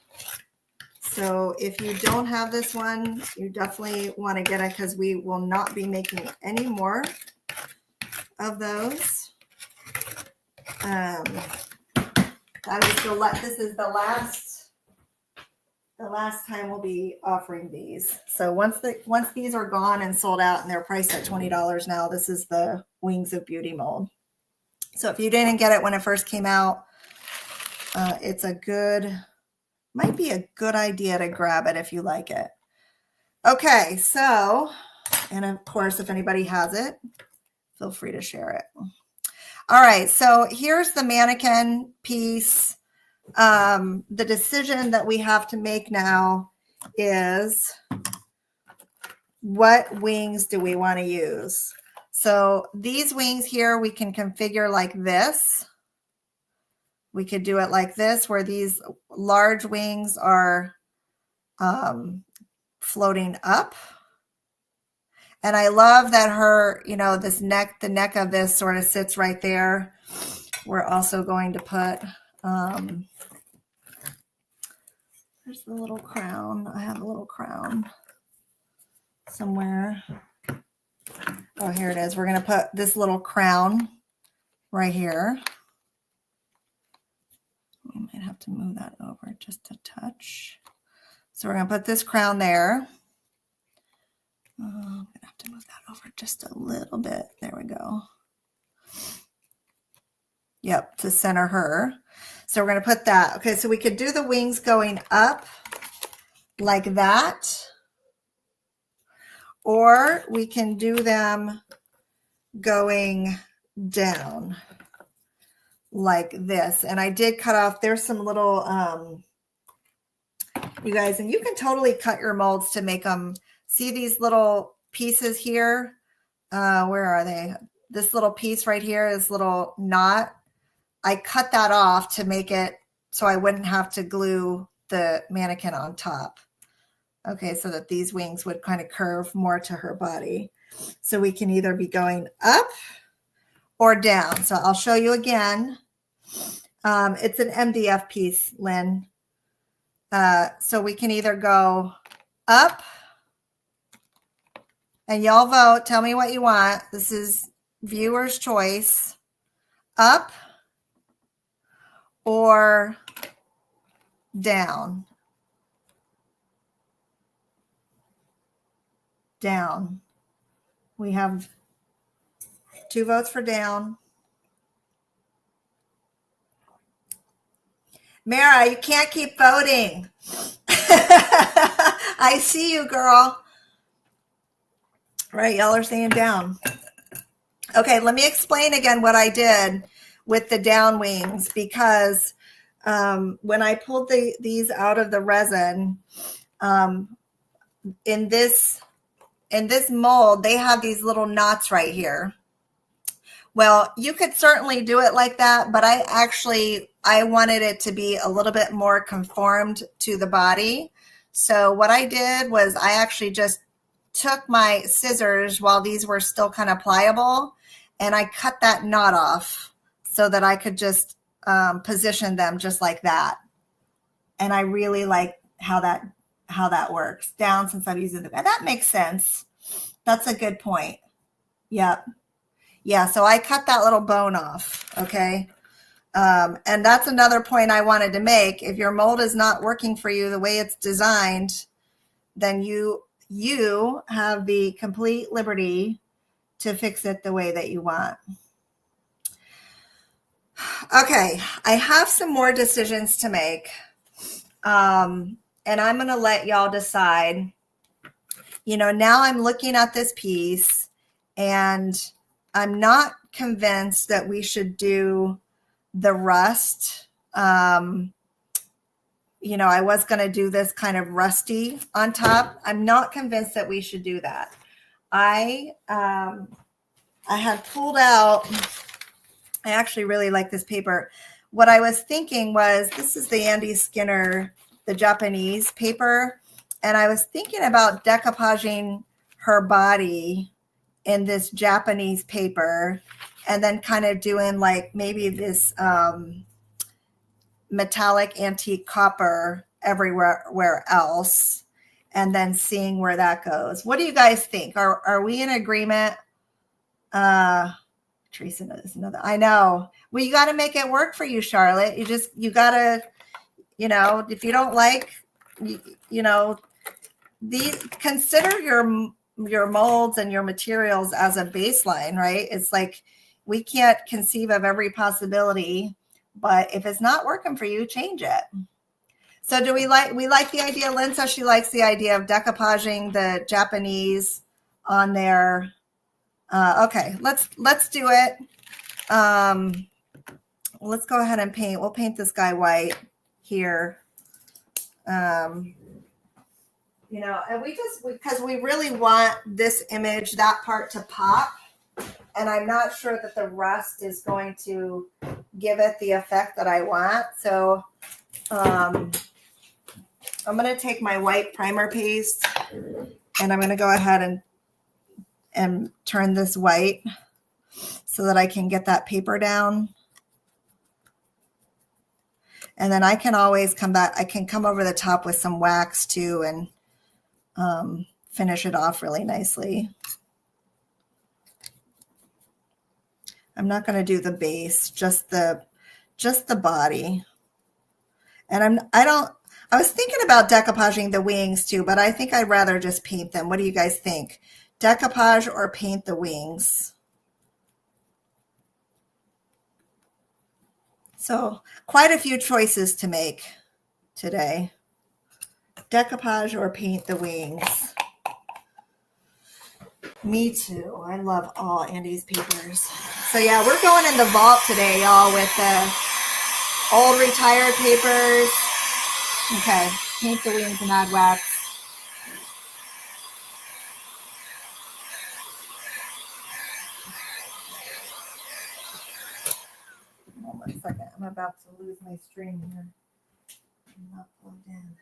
Speaker 1: So if you don't have this one, you definitely want to get it, because we will not be making any more of those. This is the last time we'll be offering these. So once these are gone and sold out and they're priced at $20 now, this is the Wings of Beauty mold. So if you didn't get it when it first came out, it's might be a good idea to grab it if you like it. Okay, so, and of course, if anybody has it, feel free to share it. All right, so here's the mannequin piece. The decision that we have to make now is what wings do we want to use? So these wings here, we can configure like this. We could do it like this, where these large wings are floating up. And I love that her, the neck of this sort of sits right there. We're also going to put, there's the little crown. I have a little crown somewhere. Oh, here it is. We're going to put this little crown right here. We might have to move that over just a touch. So we're going to put this crown there. I'm going to have to move that over just a little bit. There we go. Yep, to center her. So we're going to put that. Okay, so we could do the wings going up like that. Or we can do them going down like this. And I did cut off, there's some little, you guys, and you can totally cut your molds to make them, see these little pieces here? Where are they? This little piece right here, this little knot. I cut that off to make it so I wouldn't have to glue the mannequin on top. Okay, so that these wings would kind of curve more to her body. So we can either be going up or down. So I'll show you again. It's an MDF piece, Lynn. So we can either go up, and y'all vote. Tell me what you want. This is viewer's choice. Up or down. Down. We have 2 votes for down. Mara, you can't keep voting. I see you, girl. Right, y'all are saying down. Okay, let me explain again what I did with the down wings, because when I pulled these out of the resin, in this mold, they have these little knots right here. Well, you could certainly do it like that, but I wanted it to be a little bit more conformed to the body. So what I did was I actually just took my scissors while these were still kind of pliable, and I cut that knot off so that I could just position them just like that. And I really like how that works. Down, since I'm using that makes sense. That's a good point. Yep. Yeah, so I cut that little bone off, okay? And that's another point I wanted to make. If your mold is not working for you the way it's designed, then you have the complete liberty to fix it the way that you want. Okay, I have some more decisions to make. And I'm going to let y'all decide. Now I'm looking at this piece, and I'm not convinced that we should do the rust. I was going to do this kind of rusty on top. I'm not convinced that we should do that. I had pulled out, I actually really like this paper. What I was thinking was, this is the Andy Skinner, the Japanese paper. And I was thinking about decoupaging her body in this Japanese paper, and then kind of doing like maybe this metallic antique copper everywhere else, and then seeing where that goes. What do you guys think? Are we in agreement? Trying Teresa knows another. I know. Well, you got to make it work for you, Charlotte. You got to, you know, if you don't like, you know, consider your molds and your materials as a baseline, right? It's like we can't conceive of every possibility, but if it's not working for you, change it. So we like the idea. Lynn says she likes the idea of decoupaging the Japanese on there. Okay, let's do it. Let's go ahead and paint. We'll paint this guy white here. You know, and because we really want this image, that part to pop. And I'm not sure that the rest is going to give it the effect that I want. So I'm going to take my white primer paste and I'm going to go ahead and turn this white so that I can get that paper down. And then I can always come back. I can come over the top with some wax too and finish it off really nicely. I'm not going to do the base, just the body. And I was thinking about decoupaging the wings too, but I think I'd rather just paint them. What do you guys think? Decoupage or paint the wings? So quite a few choices to make today. Decoupage or paint the wings. Me too. I love all Andy's papers. So yeah, we're going in the vault today, y'all, with the old retired papers. Okay, paint the wings and add wax. Hold on a second. I'm about to lose my stream here. I'm not plugged in.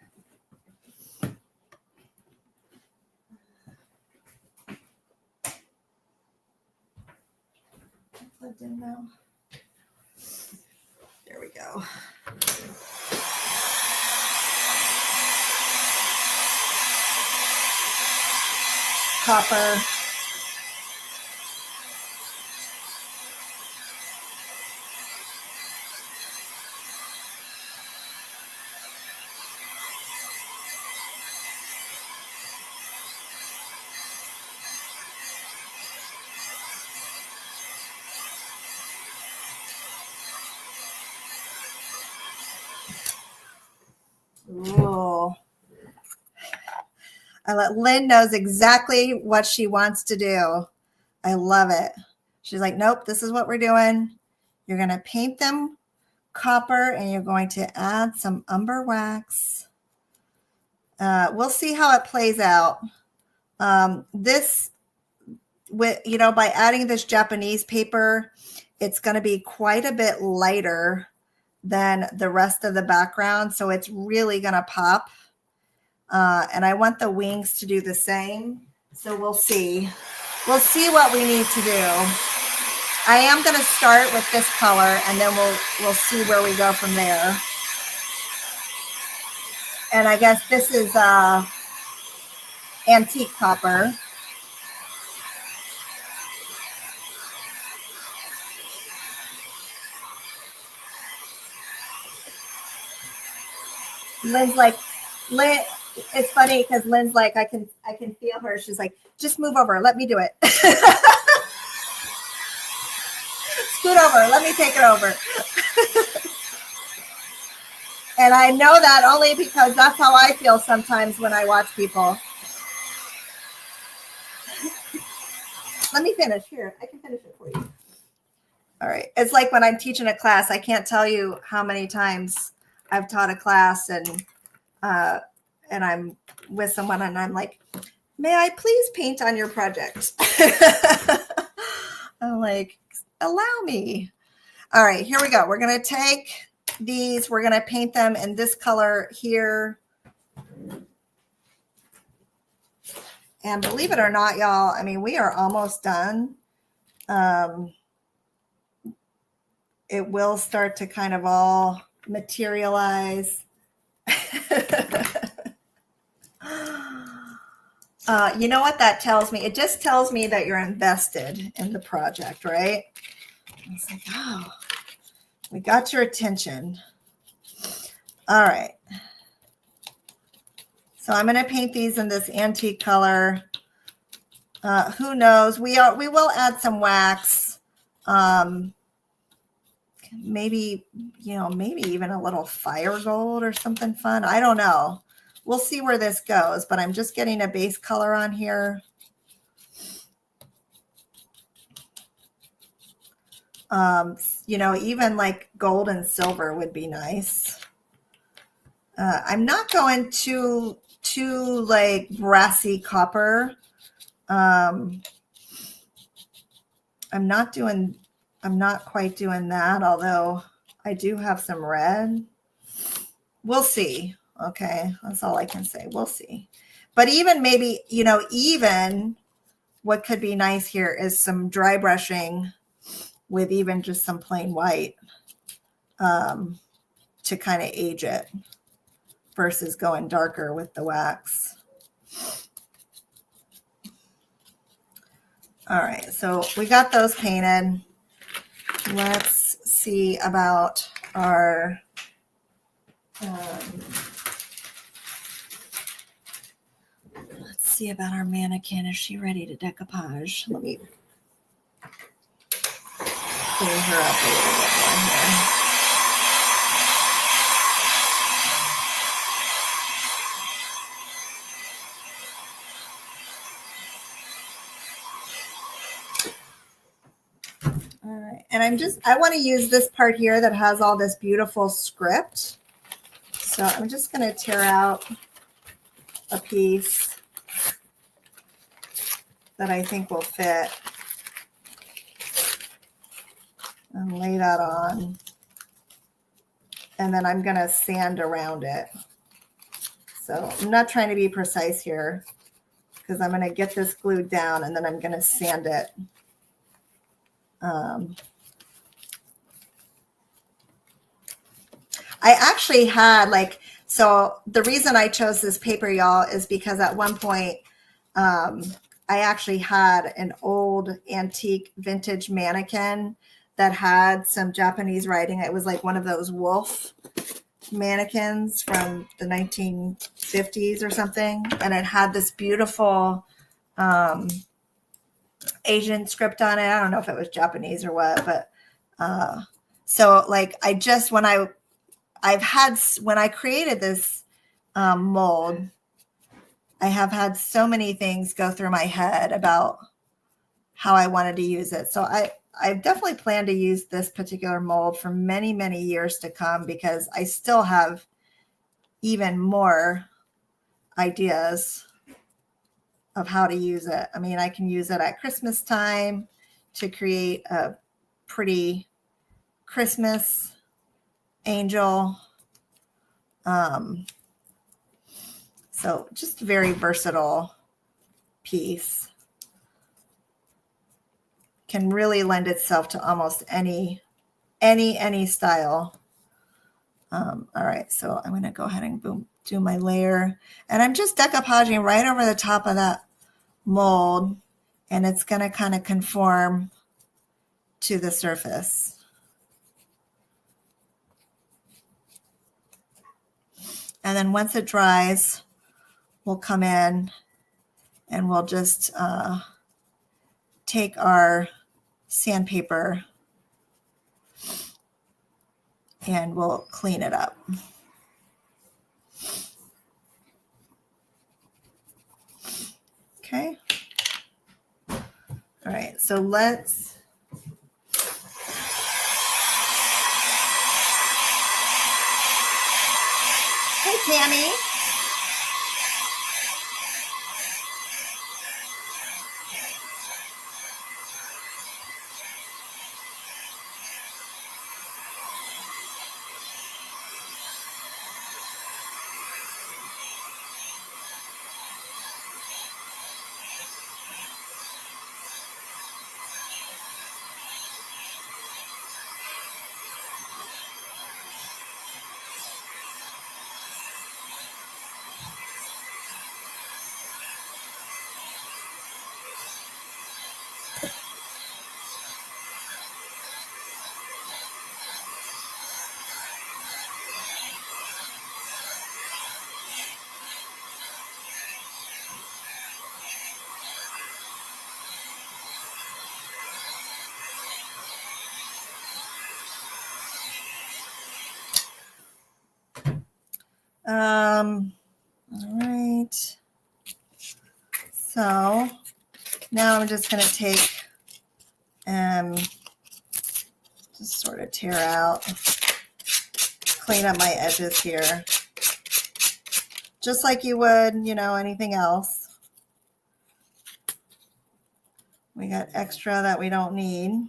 Speaker 1: Plugged in now. There we go. Copper. Ooh. Lynn knows exactly what she wants to do. I love it. She's like, nope, this is what we're doing. You're going to paint them copper and you're going to add some umber wax. We'll see how it plays out. This, you know, by adding this Japanese paper, it's going to be quite a bit lighter than the rest of the background. So it's really going to pop. And I want the wings to do the same. So we'll see. We'll see what we need to do. I am going to start with this color and then we'll see where we go from there. And I guess this is antique copper. Lynn's like, Lynn, it's funny because Lynn's like, I can feel her. She's like, just move over. Let me do it. Scoot over. Let me take it over. And I know that only because that's how I feel sometimes when I watch people. Let me finish here. I can finish it for you. All right. It's like when I'm teaching a class, I can't tell you how many times I've taught a class and I'm with someone and I'm like, may I please paint on your project? I'm like, allow me. All right, here we go. We're going to take these. We're going to paint them in this color here. And believe it or not, y'all, I mean, we are almost done. It will start to kind of all materialize. You know what that tells me? It just tells me that you're invested in the project, right? I was like, oh, we got your attention. All right. So I'm going to paint these in this antique color. Who knows? We will add some wax. Maybe, maybe even a little fire gold or something fun. I don't know. We'll see where this goes, but I'm just getting a base color on here. Even like gold and silver would be nice. I'm not going too like brassy copper. I'm not quite doing that, although I do have some red. We'll see. Okay, that's all I can say. We'll see. But even maybe, even what could be nice here is some dry brushing with even just some plain white to kind of age it versus going darker with the wax. All right, so we got those painted. Let's see about our mannequin. Is she ready to decoupage? Let me clean her up a little bit more here. All right, and I want to use this part here that has all this beautiful script. So I'm just going to tear out a piece that I think will fit and lay that on. And then I'm going to sand around it. So I'm not trying to be precise here because I'm going to get this glued down and then I'm going to sand it. I actually had so the reason I chose this paper, y'all, is because at one point I actually had an old antique vintage mannequin that had some Japanese writing. It was like one of those wolf mannequins from the 1950s or something. And it had this beautiful Asian script on it. I don't know if it was Japanese or what, but so like when I created this mold, I have had so many things go through my head about how I wanted to use it. So I definitely plan to use this particular mold for many, many years to come because I still have even more ideas of how to use it. I mean, I can use it at Christmas time to create a pretty Christmas angel. So just a very versatile piece. Can really lend itself to almost any style. All right, so I'm going to go ahead and do my layer. And I'm just decoupaging right over the top of that mold. And it's going to kind of conform to the surface. And then once it dries, we'll come in and we'll just take our sandpaper and we'll clean it up. Okay. All right, so let's Hey, Tammy. All right. So now I'm just going to take and just sort of tear out, clean up my edges here, just like you would, you know, anything else. We got extra that we don't need.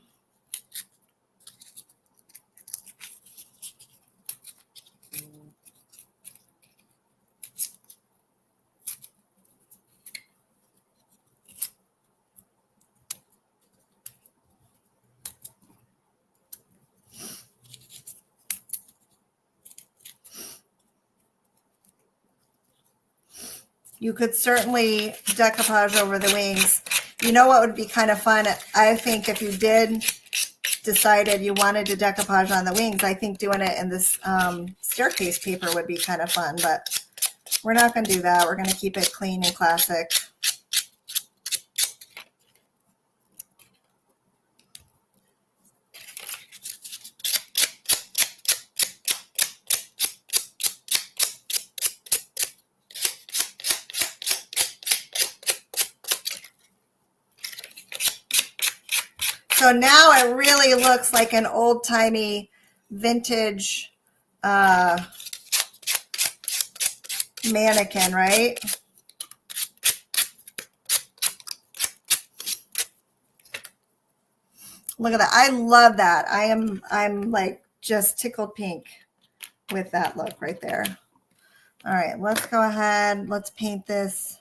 Speaker 1: You could certainly decoupage over the wings. You know what would be kind of fun? I think if you did decided you wanted to decoupage on the wings, I think doing it in this staircase paper would be kind of fun, but we're not going to do that. We're going to keep it clean and classic. So now it really looks like an old-timey vintage mannequin, right? Look at that. I love that. I'm like just tickled pink with that look right there. All right, let's go ahead. Let's paint this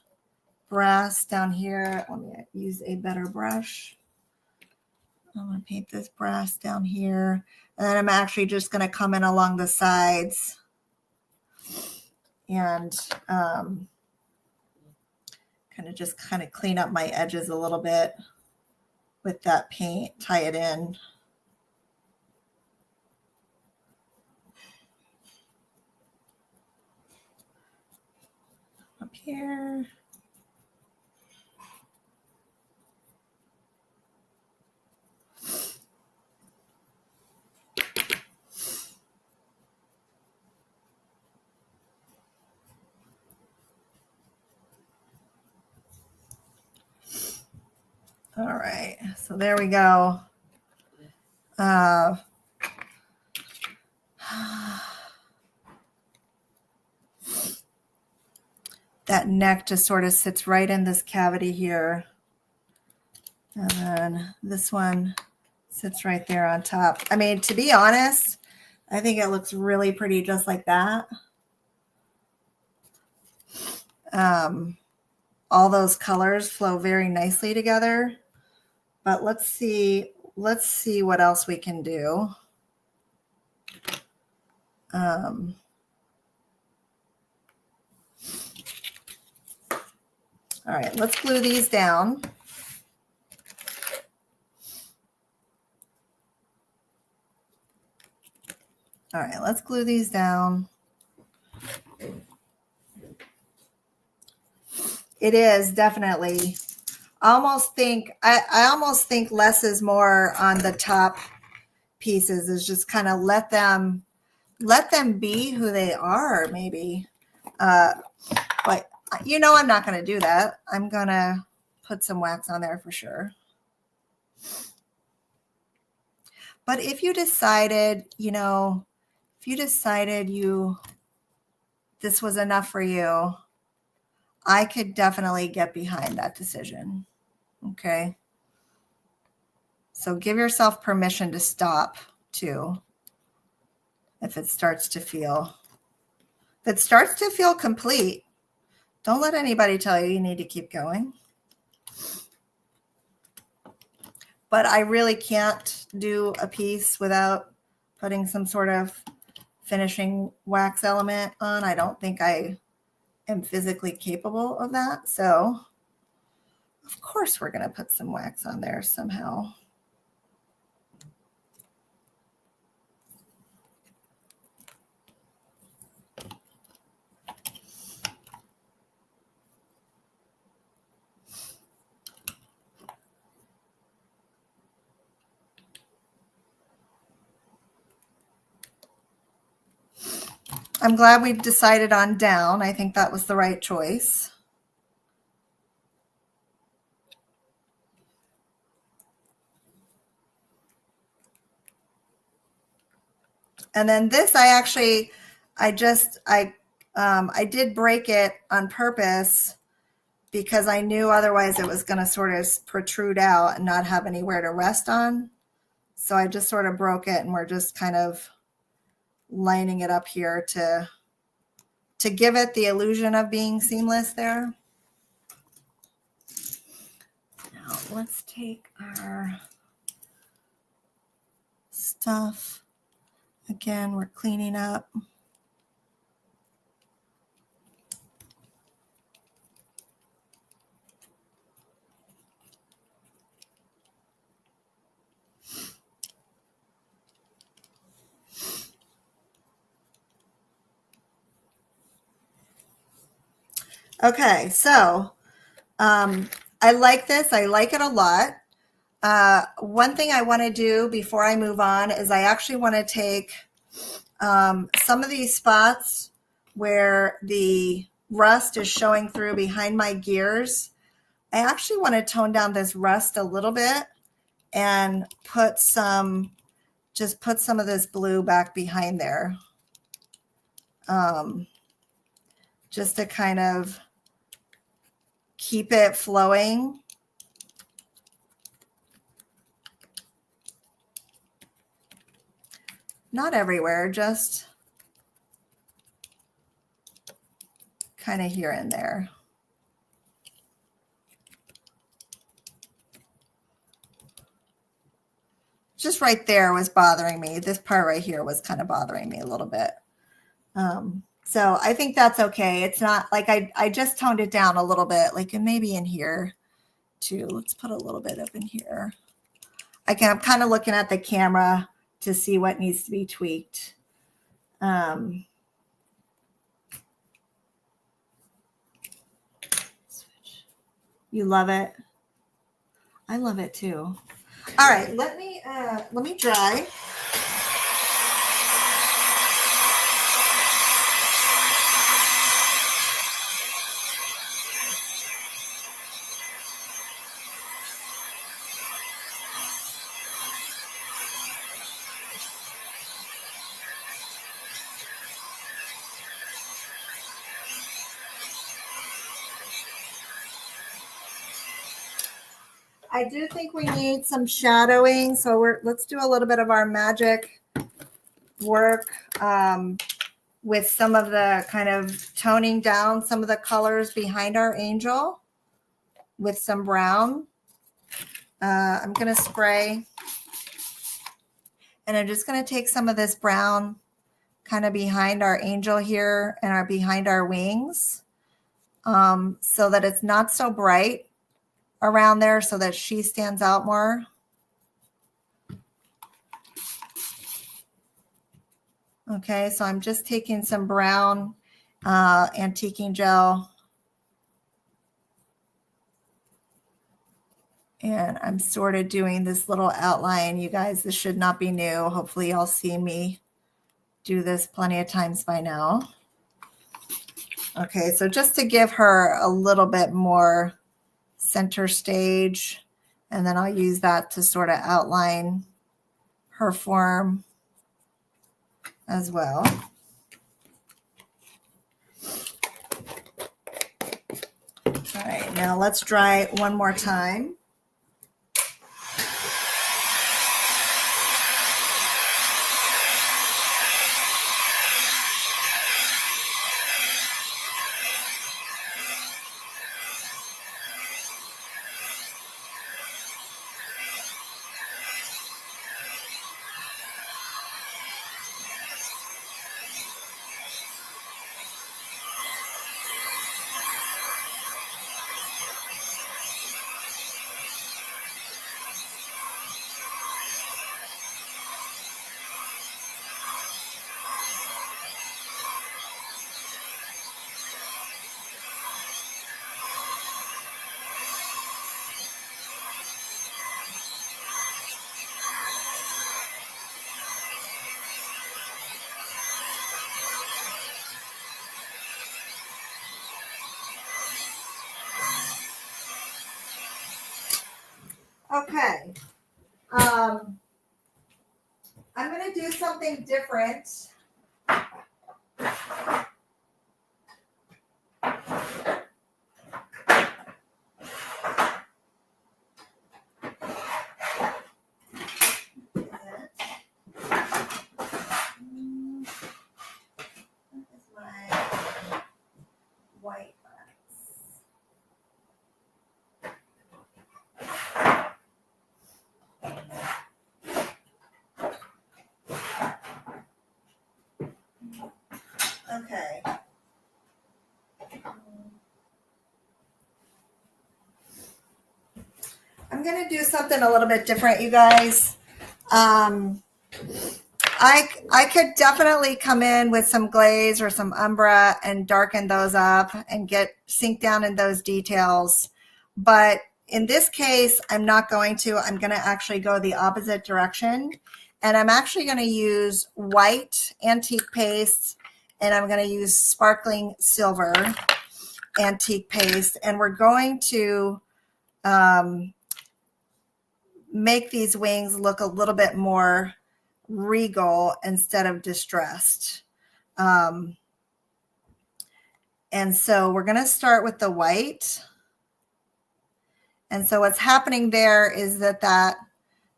Speaker 1: brass down here. Let me use a better brush. I'm going to paint this brass down here. And then I'm actually just going to come in along the sides and kind of clean up my edges a little bit with that paint, tie it in. Up here. All right, so there we go. That neck just sort of sits right in this cavity here. And then this one sits right there on top. I mean, to be honest, I think it looks really pretty just like that. All those colors flow very nicely together. But let's see what else we can do. All right, let's glue these down. All right, let's glue these down. It is definitely. I almost think less is more on the top pieces, is just kind of let them be who they are, maybe. But you know, I'm not going to do that. I'm going to put some wax on there for sure. But if you decided, you know, this was enough for you, I could definitely get behind that decision. Okay. So give yourself permission to stop too. If it starts to feel complete, don't let anybody tell you need to keep going. But I really can't do a piece without putting some sort of finishing wax element on. I don't think I am physically capable of that. So of course we're going to put some wax on there somehow. I'm glad we decided on down. I think that was the right choice. And then this, I did break it on purpose because I knew otherwise it was going to sort of protrude out and not have anywhere to rest on. So I just sort of broke it, and we're just kind of lining it up here to give it the illusion of being seamless there. Now let's take our stuff. Again, we're cleaning up. Okay, so I like this. I like it a lot. One thing I want to do before I move on is I actually want to take some of these spots where the rust is showing through behind my gears. I actually want to tone down this rust a little bit and put some of this blue back behind there. Just to kind of keep it flowing. Not everywhere, just kind of here and there. Just right there was bothering me. This part right here was kind of bothering me a little bit. So I think that's okay. It's not like I just toned it down a little bit, like, and maybe in here too. Let's put a little bit up in here. I'm kind of looking at the camera to see what needs to be tweaked. You love it. I love it too. All right, let me dry. I do think we need some shadowing, so let's do a little bit of our magic work with some of the kind of toning down some of the colors behind our angel with some brown. I'm going to spray, and I'm just going to take some of this brown kind of behind our angel here and behind our wings, so that it's not so bright around there, so that she stands out more. Okay, so I'm just taking some brown antiquing gel, and I'm sort of doing this little outline. You guys, this should not be new. Hopefully y'all see me do this plenty of times by now. Okay, so just to give her a little bit more center stage, and then I'll use that to sort of outline her form as well. All right, now let's dry one more time. Okay. I'm going to do something different. White okay. I'm going to do something a little bit different, you guys. I could definitely come in with some glaze or some umbra and darken those up and sink down in those details. But in this case, I'm not going to. I'm going to actually go the opposite direction. And I'm actually going to use white antique paste, and I'm going to use sparkling silver antique paste. And we're going to make these wings look a little bit more regal instead of distressed. And so we're going to start with the white. And so what's happening there is that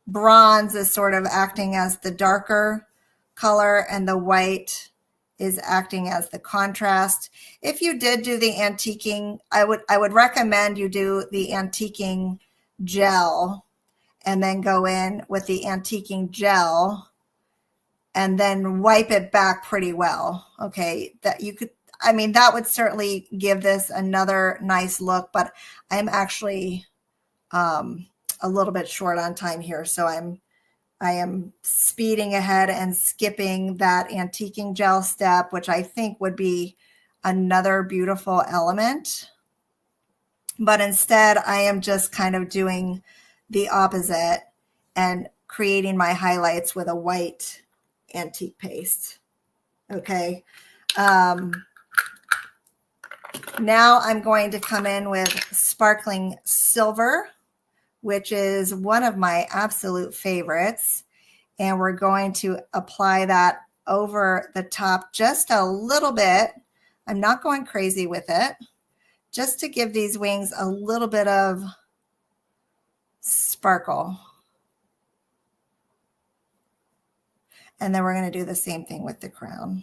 Speaker 1: bronze is sort of acting as the darker color, and the white is acting as the contrast. If you did do the antiquing, I would recommend you do the antiquing gel and then go in with the antiquing gel and then wipe it back pretty well. Okay, that you could, I mean, that would certainly give this another nice look, but I'm actually a little bit short on time here. So I am speeding ahead and skipping that antiquing gel step, which I think would be another beautiful element. But instead, I am just kind of doing the opposite and creating my highlights with a white antique paste. Okay. Now I'm going to come in with sparkling silver, which is one of my absolute favorites. And we're going to apply that over the top just a little bit. I'm not going crazy with it, just to give these wings a little bit of sparkle. And then we're going to do the same thing with the crown.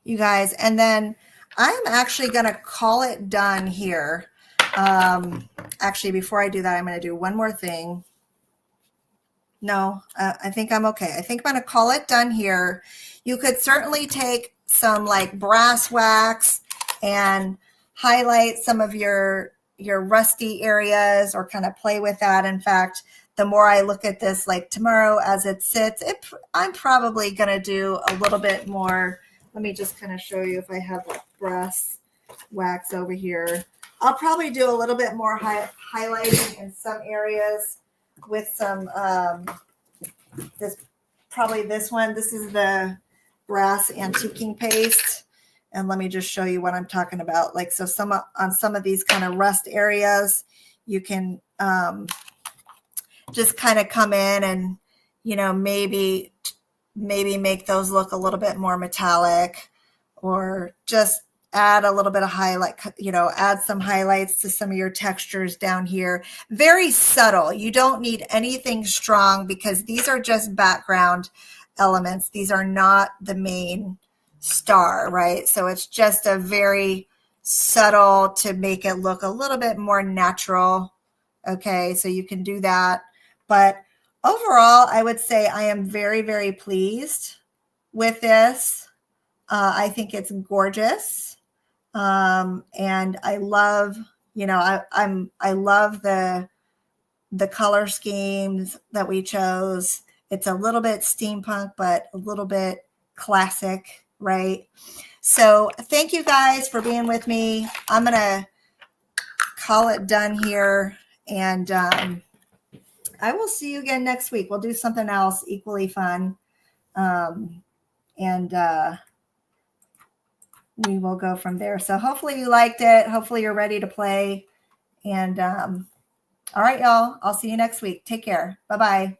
Speaker 1: You guys, and then I'm actually going to call it done here. Actually, before I do that, I'm going to do one more thing. No, I think I'm okay. I think I'm going to call it done here. You could certainly take some like brass wax and highlight some of your rusty areas or kind of play with that. In fact, the more I look at this, like tomorrow as it sits, I'm probably going to do a little bit more. Let me just kind of show you if I have like brass wax over here. I'll probably do a little bit more highlighting in some areas with some, this one. This is the brass antiquing paste. And let me just show you what I'm talking about. Like, so on some of these kind of rust areas, you can just kind of come in and, maybe make those look a little bit more metallic, or just add a little bit of highlight, add some highlights to some of your textures down here. Very subtle. You don't need anything strong because these are just background elements. These are not the main star, right? So it's just a very subtle to make it look a little bit more natural. Okay, so you can do that. But overall, I would say I am very, very pleased with this. I think it's gorgeous. And I love, I love the color schemes that we chose. It's a little bit steampunk, but a little bit classic, right? So thank you guys for being with me. I'm going to call it done here, and I will see you again next week. We'll do something else equally fun. we will go from there. So hopefully you liked it. Hopefully you're ready to play. And all right, y'all. I'll see you next week. Take care. Bye-bye.